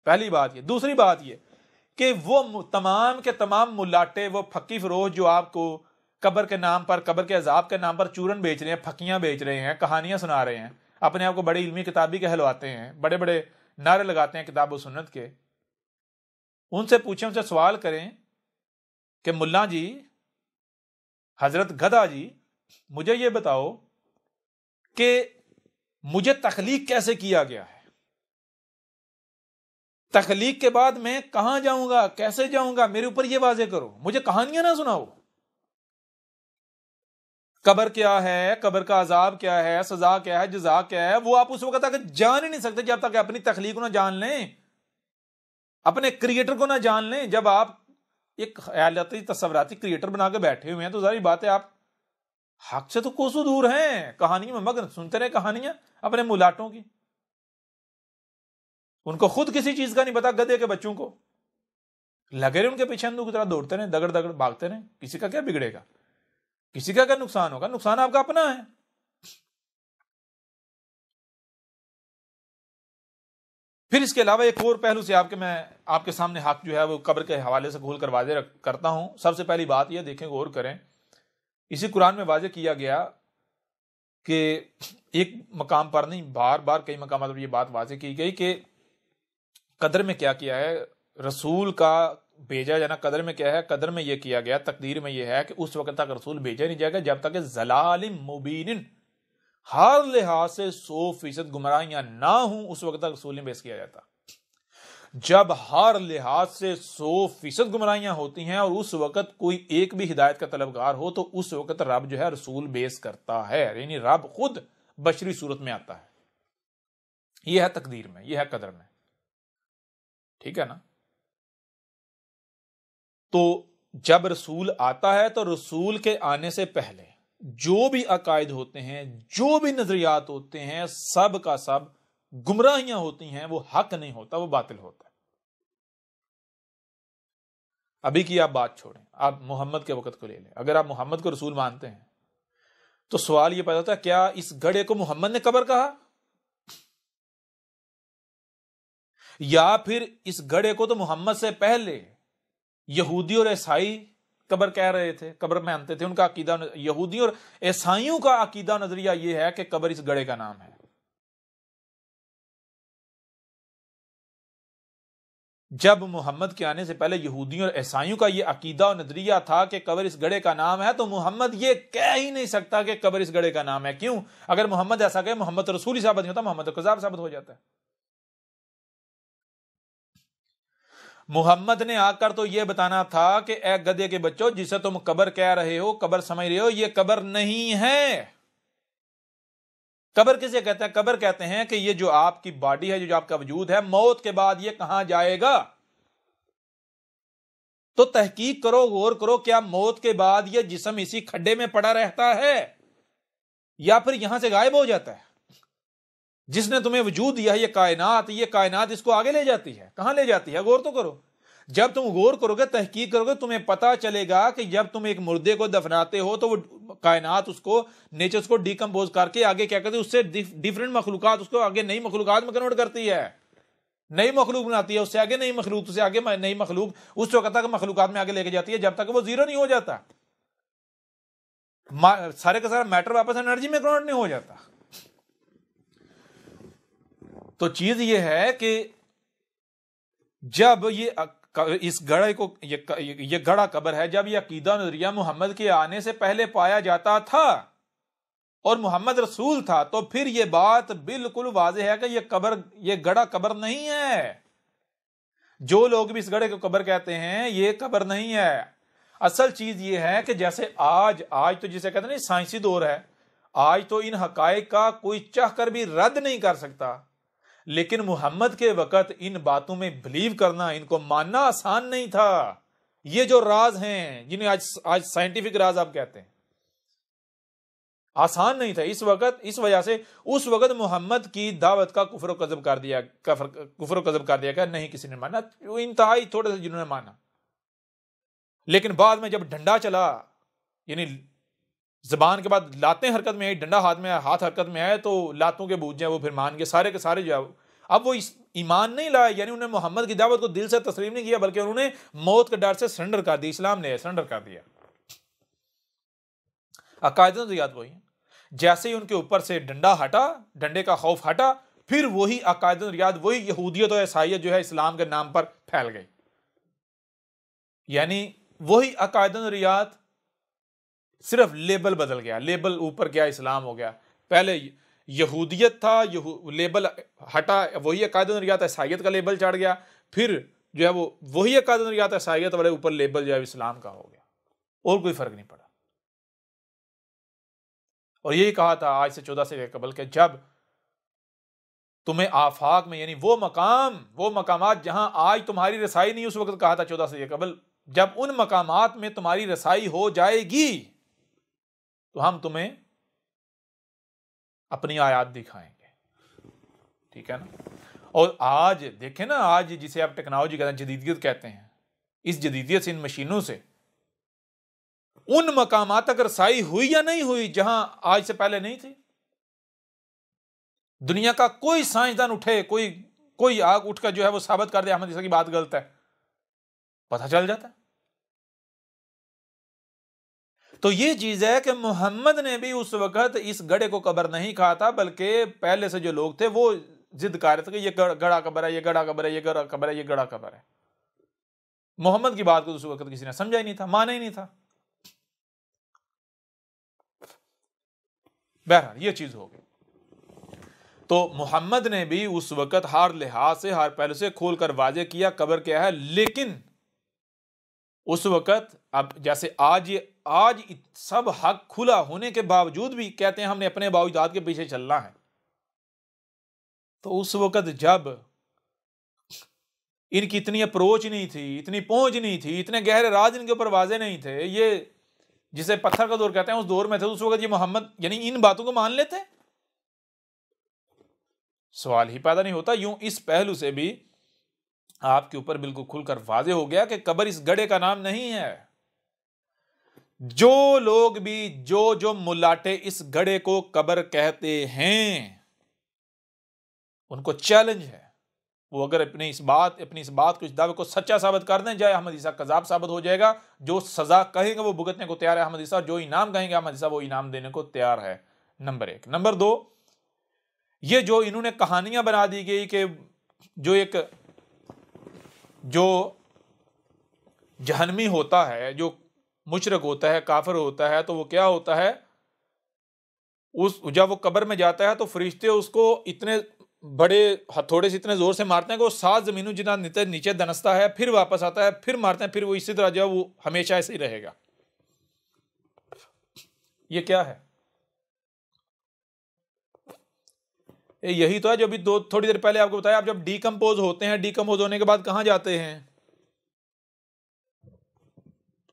पहली बात ये। दूसरी बात ये कि वो तमाम के तमाम मुलाटे, वो फक्की फरोश जो आपको कब्र के नाम पर, कब्र के अजाब के नाम पर चूरन बेच रहे हैं, फकियां बेच रहे हैं, कहानियां सुना रहे हैं, अपने आप को बड़ी इल्मी किताबी कहलवाते हैं, बड़े बड़े नारे लगाते हैं किताब और सुन्नत के, उनसे पूछें, उनसे सवाल करें कि मुल्ला जी, हजरत गधा जी, मुझे ये बताओ कि मुझे तखलीक कैसे किया गया है? तखलीक के बाद मैं कहां जाऊंगा, कैसे जाऊंगा? मेरे ऊपर ये वाजे करो, मुझे कहानियां ना सुनाओ। कब्र क्या है, कब्र का अजाब क्या है, सजा क्या है, जजा क्या है, वो आप उस वक्त तक जान ही नहीं सकते जब तक अपनी तखलीक को ना जान लें, अपने क्रिएटर को ना जान लें। जब आप एक ख्यालाती तस्वराती क्रिएटर बना के बैठे हुए हैं तो सारी बातें आप हक से तो कोसों दूर हैं, कहानियों में मगन सुनते रहे कहानियां अपने मुलाटों की। उनको खुद किसी चीज का नहीं पता, गधे के बच्चों को लगे रहे उनके पीछे, अंधों की तरह दौड़ते रहे, दगड़ दगड़ भागते रहे, किसी का क्या बिगड़ेगा, किसी का क्या नुकसान होगा? नुकसान आपका अपना है। फिर इसके अलावा एक और पहलू से मैं आपके सामने हक जो है वो कब्र के हवाले से खोल कर वाजे करता हूं। सबसे पहली बात यह देखें, गौर करें, इसी कुरान में वाजे किया गया कि एक मकाम पर नहीं, बार बार कई मकाम पर यह बात वाजे की गई कि कदर में क्या किया है, रसूल का भेजा जाना कदर में क्या है? कदर में यह किया गया, तकदीर में यह है कि उस वक्त तक रसूल भेजा नहीं जाएगा जब तक जलालिम मुबीनिन, हर लिहाज से 100% गुमराहियां ना हूं, उस वक्त तक रसूल नहीं पेश किया जाता। जब हर लिहाज से 100% गुमराहियां होती हैं और उस वक्त कोई एक भी हिदायत का तलबगार हो तो उस वक्त रब जो है रसूल बेस करता है, यानी रब खुद बशरी सूरत में आता है। यह है तकदीर में, यह है कदर में, ठीक है ना। तो जब रसूल आता है तो रसूल के आने से पहले जो भी अकायद होते हैं, जो भी नजरियात होते हैं, सब का सब गुमराहियां होती हैं, वो हक नहीं होता, वो बातिल होता है। अभी की आप बात छोड़ें, आप मोहम्मद के वक्त को ले लें। अगर आप मोहम्मद को रसूल मानते हैं तो सवाल यह पैदा होता है, क्या इस गड़े को मोहम्मद ने कब्र कहा, या फिर इस गड़े को तो मोहम्मद से पहले यहूदी और ईसाई कब्र कह रहे थे, कब्र मानते थे। उनका अकीदा, यहूदी और ईसाइयों का अकीदा नजरिया यह है कि कब्र इस गड़े का नाम है। जब मोहम्मद के आने से पहले यहूदियों और ईसाइयों का यह अकीदा और नजरिया था कि कब्र इस गड़े का नाम है, तो मोहम्मद ये कह ही नहीं सकता कि कब्र इस गड़े का नाम है। क्यों? अगर मोहम्मद ऐसा कहे, मोहम्मद तो रसूल ही साबित नहीं होता, मोहम्मद तो कज़ाब साबित हो जाता है। मोहम्मद ने आकर तो यह बताना था कि ए गधे के बच्चों, जिसे तुम कब्र कह रहे हो, कब्र समझ रहे हो, यह कब्र नहीं है। कब्र किसे कहते हैं? कब्र कहते हैं कि ये जो आपकी बॉडी है, जो आपका वजूद है, मौत के बाद ये कहां जाएगा। तो तहकीक करो, गौर करो, क्या मौत के बाद ये जिस्म इसी खड्डे में पड़ा रहता है या फिर यहां से गायब हो जाता है? जिसने तुम्हें वजूद दिया है, ये कायनात इसको आगे ले जाती है। कहां ले जाती है? गौर तो करो। जब तुम गौर करोगे, तहकीक करोगे, तुम्हें पता चलेगा कि जब तुम एक मुर्दे को दफनाते हो तो वो कायनात उसको, नेचर उसको डिकम्पोज करके आगे क्या करती है, उससे डिफरेंट मखलूकात, उसको आगे नई मखलूकात में कन्वर्ट करती है, नई मखलूक बनाती है, उससे आगे नई मखलूक, उससे आगे नई मखलूक, उस वक्त तक मखलूकात में आगे लेके जाती है जब तक वो जीरो नहीं हो जाता, सारे का सारा मैटर वापस एनर्जी में कन्वर्ट नहीं हो जाता। तो चीज ये है कि जब ये इस गड़े को, ये गड़ा कब्र है, जब ये अकीदा नजरिया मोहम्मद के आने से पहले पाया जाता था और मोहम्मद रसूल था, तो फिर ये बात बिल्कुल वाज़ेह है कि ये गड़ा कब्र नहीं है। जो लोग भी इस गड़े को कब्र कहते हैं, ये कब्र नहीं है। असल चीज ये है कि जैसे आज तो जिसे कहते हैं ना साइंसी दौर है, आज तो इन हकायक का कोई चाह कर भी रद्द नहीं कर सकता, लेकिन मुहम्मद के वक्त इन बातों में बिलीव करना, इनको मानना आसान नहीं था। ये जो राज हैं, जिन्हें आज साइंटिफिक राज आप कहते हैं, आसान नहीं था इस वक्त। इस वजह से उस वक्त मोहम्मद की दावत का कुफ्र कज़ब कर दिया गया, नहीं किसी ने माना, इंतहाई थोड़े से जिन्होंने माना। लेकिन बाद में जब डंडा चला, यानी जबान के बाद लातें हरकत में आई, डंडा हाथ में आया, हाथ हरकत में आए, तो लातों के बूझ वो फिर मान के सारे के सारे जो है, अब वो ईमान नहीं लाया, यानी उन्होंने मोहम्मद की दावत को दिल से तस्लीम नहीं किया, बल्कि उन्होंने मौत के डर से सरेंडर कर दिया। इस्लाम ने सरेंडर कर दिया। अकायद नजरियात वही है। जैसे ही उनके ऊपर से डंडा हटा, डंडे का खौफ हटा, फिर वही अकायद नजरियात, वही यहूदियत और ईसाईयत जो है इस्लाम के नाम पर फैल गई। यानी वही अकायद नजरियात, सिर्फ लेबल बदल गया, लेबल ऊपर गया, इस्लाम हो गया। पहले यहूदियत था, लेबल हटा, वही अकायद नजरियात ईसाईयत का लेबल चढ़ गया, फिर जो है वो वही अकायद नजरियात ईसाईयत वाले ऊपर लेबल जो है इस्लाम का हो गया, और कोई फर्क नहीं पड़ा। और यही कहा था आज से 14 से कबल के, जब तुम्हें आफाक में, यानी वो मकामात जहां आज तुम्हारी रसाई नहीं, उस वक्त कहा था 14 से कबल, जब उन मकामात में तुम्हारी रसाई हो जाएगी तो हम तुम्हें अपनी आयात दिखाएंगे। ठीक है ना। और आज देखें ना, आज जिसे आप टेक्नोलॉजी कहते हैं, जदीदियत कहते हैं, इस जदीदियत से, इन मशीनों से उन मकामात तक रसाई हुई या नहीं हुई जहां आज से पहले नहीं थी। दुनिया का कोई साइंसदान उठे, कोई आग उठकर जो है वो साबित कर दे अहमद ईसा की बात गलत है, पता चल जाता है। तो ये चीज है कि मोहम्मद ने भी उस वक्त इस गड़े को कब्र नहीं कहा था, बल्कि पहले से जो लोग थे वो जिद कर रहे थे कि ये गड़ा कब्र है, ये गड़ा कब्र है, ये गड़ा कब्र है, ये गड़ा कब्र है। मोहम्मद की बात को उस वक्त किसी ने समझा ही नहीं था, माना ही नहीं था। बहरहाल ये चीज हो गई। तो मोहम्मद ने भी उस वक्त हर लिहाज से, हर पहलू से खोलकर वाजे किया कब्र क्या है। लेकिन उस वक्त, अब जैसे आज सब हक खुला होने के बावजूद भी कहते हैं हमने अपने बावजूद के पीछे चलना है। तो उस वक्त जब इनकी इतनी अप्रोच नहीं थी, इतनी पहुंच नहीं थी, इतने गहरे राज इनके ऊपर वाजे नहीं थे, ये जिसे पत्थर का दौर कहते हैं उस दौर में थे, उस वक्त ये मोहम्मद यानी इन बातों को मान लेते? सवाल ही पैदा नहीं होता। यूं इस पहलू से भी आपके ऊपर बिल्कुल खुलकर वाजे हो गया कि कब्र इस गड्ढे का नाम नहीं है। जो लोग भी जो मुलाटे इस गड्ढे को कब्र कहते हैं उनको चैलेंज है, वो अगर अपनी इस बात को, इस दावे को सच्चा साबित कर दें, जाए अहमद ईसा कज़ाब साबित हो जाएगा। जो सजा कहेंगे वो भुगतने को तैयार है अहमद ईसा, जो इनाम कहेंगे अहमद ईसा वो इनाम देने को तैयार है। नंबर 1। नंबर 2, ये जो इन्होंने कहानियां बना दी गई कि जो जहन्नमी होता है, जो मुशरिक होता है, काफिर होता है, तो वो क्या होता है, जब वो कब्र में जाता है तो फरिश्ते उसको इतने बड़े हथौड़े से इतने जोर से मारते हैं कि वो 7 जमीनों जितना नीचे दनसता है, फिर वापस आता है, फिर मारते हैं, फिर वो इसी तरह जो वो हमेशा ऐसे ही रहेगा। ये क्या है? यही तो है जो अभी थोड़ी देर पहले आपको बताया। आप जब डिकम्पोज होते हैं, डिकम्पोज होने के बाद कहां जाते हैं?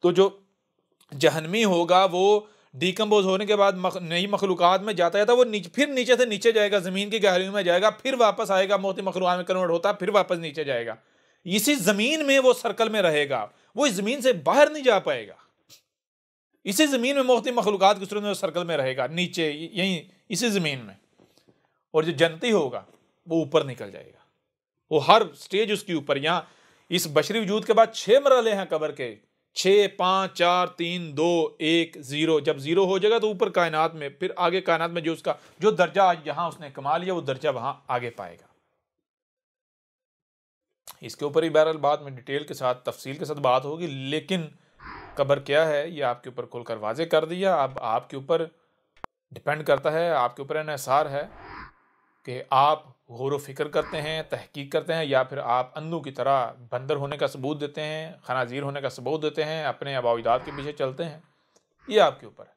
तो जो जहन्नमी होगा वो डिकम्पोज होने के बाद नई मखलूकात में जाता है, तो वो फिर नीचे से नीचे जाएगा, जमीन की गहराइयों में जाएगा, फिर वापस आएगा, मोती मखलूकात में कन्वर्ट होता है, फिर वापस नीचे जाएगा। इसी जमीन में वो सर्कल में रहेगा, वो इस जमीन से बाहर नहीं जा पाएगा। इसी जमीन में मोती मखलूकात की सूरत में सर्कल में रहेगा, नीचे यहीं इसी जमीन में। और जो जन्नती होगा वो ऊपर निकल जाएगा, वो हर स्टेज उसके ऊपर। यहाँ इस बशरी वजूद के बाद 6 मरहले हैं कब्र के, 6, 5, 4, 3, 2, 1, 0। जब 0 हो जाएगा तो ऊपर कायनात में, फिर आगे कायनात में जो उसका जो दर्जा आज यहाँ उसने कमा लिया वो दर्जा वहां आगे पाएगा। इसके ऊपर ही बहरहाल बात में डिटेल के साथ, तफसील के साथ बात होगी। लेकिन कब्र क्या है ये आपके ऊपर खुलकर वाजे कर दिया। अब आपके ऊपर डिपेंड करता है, आपके ऊपर इन्हिसार है कि आप गौर व फिक्र करते हैं, तहकीक करते हैं, या फिर आप अंधों की तरह बंदर होने का सबूत देते हैं, खनाजीर होने का सबूत देते हैं, अपने आबाओ-अजदाद के पीछे चलते हैं। ये आपके ऊपर है,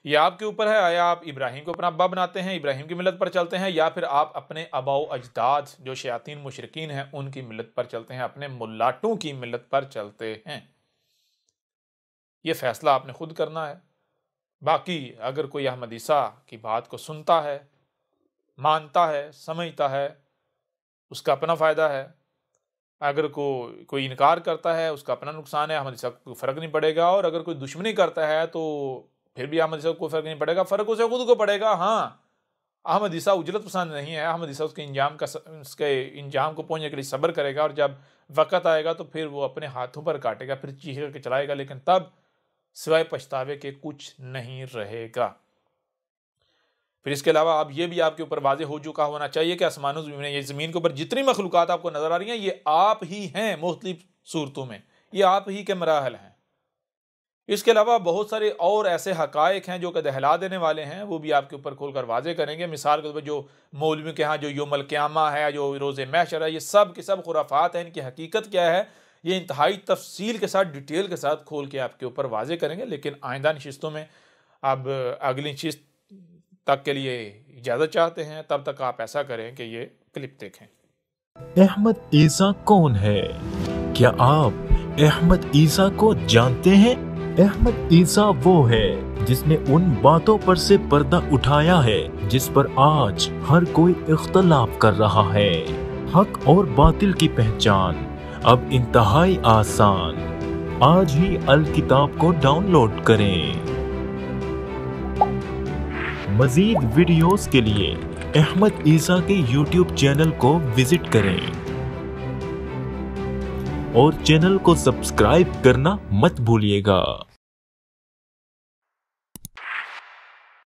ये आपके ऊपर है। आया आप इब्राहिम को अपना अब्बा बनाते हैं, इब्राहिम की मिलत पर चलते हैं, या फिर आप अपने आबाओ-अजदाद जो शयातीन मुशरिकीन हैं उनकी मिलत पर चलते हैं, अपने मुल्लाटों की मिलत पर चलते हैं। ये फैसला आपने खुद करना है। बाकी अगर कोई अहमद ईसा की बात को सुनता है, मानता है, समझता है, उसका अपना फ़ायदा है। अगर कोई इनकार करता है उसका अपना नुकसान है, अहमद ईसा को फ़र्क नहीं पड़ेगा। और अगर कोई दुश्मनी करता है तो फिर भी अहमद ईसा को फ़र्क नहीं पड़ेगा, फ़र्क उसे खुद को पड़ेगा। हाँ, अहमद ईसा उजलत पसंद नहीं है, अहमद ईसा उसके इंजाम को पहुँचने के लिए सब्र करेगा, और जब वक़्त आएगा तो फिर वो अपने हाथों पर काटेगा, फिर चीख करके चलाएगा, लेकिन तब सिवाय पछतावे के कुछ नहीं रहेगा। फिर इसके अलावा अब ये भी आपके ऊपर वाज़े हो चुका होना चाहिए कि आसमानों में, ये ज़मीन के ऊपर जितनी मखलूक़ात आपको नज़र आ रही हैं ये आप ही हैं, मुख्तलिफ सूरतों में ये आप ही के मराहल हैं। इसके अलावा बहुत सारे और ऐसे हक़ाइक़ हैं जो कि दहला देने वाले हैं, वो भी आपके ऊपर खोल कर वाज़े करेंगे। मिसाल के तौर पर जो मौलवी के यहाँ जो यौमुल क़यामा है, जो रोज़े महशर है, ये सब के सब खुराफात हैं। इनकी हकीकत क्या है ये इंतहाई तफसील के साथ, डिटेल के साथ खोल के आपके ऊपर वाज़े करेंगे। लेकिन आइंदा नशिस्तों में अब अगली नशिस्त तक के लिए इजाज़त चाहते हैं, तब तक आप ऐसा करें कि ये क्लिप देखें। अहमद ईसा कौन है? क्या आप अहमद ईसा को जानते हैं? अहमद ईसा वो है जिसने उन बातों पर से पर्दा उठाया है जिस पर आज हर कोई इख्तलाफ कर रहा है। हक और बातिल की पहचान अब इंतहाई आसान। आज ही अल किताब को डाउनलोड करें। मजीद वीडियोस के लिए अहमद ईसा के YouTube चैनल को विजिट करें और चैनल को सब्सक्राइब करना मत भूलिएगा।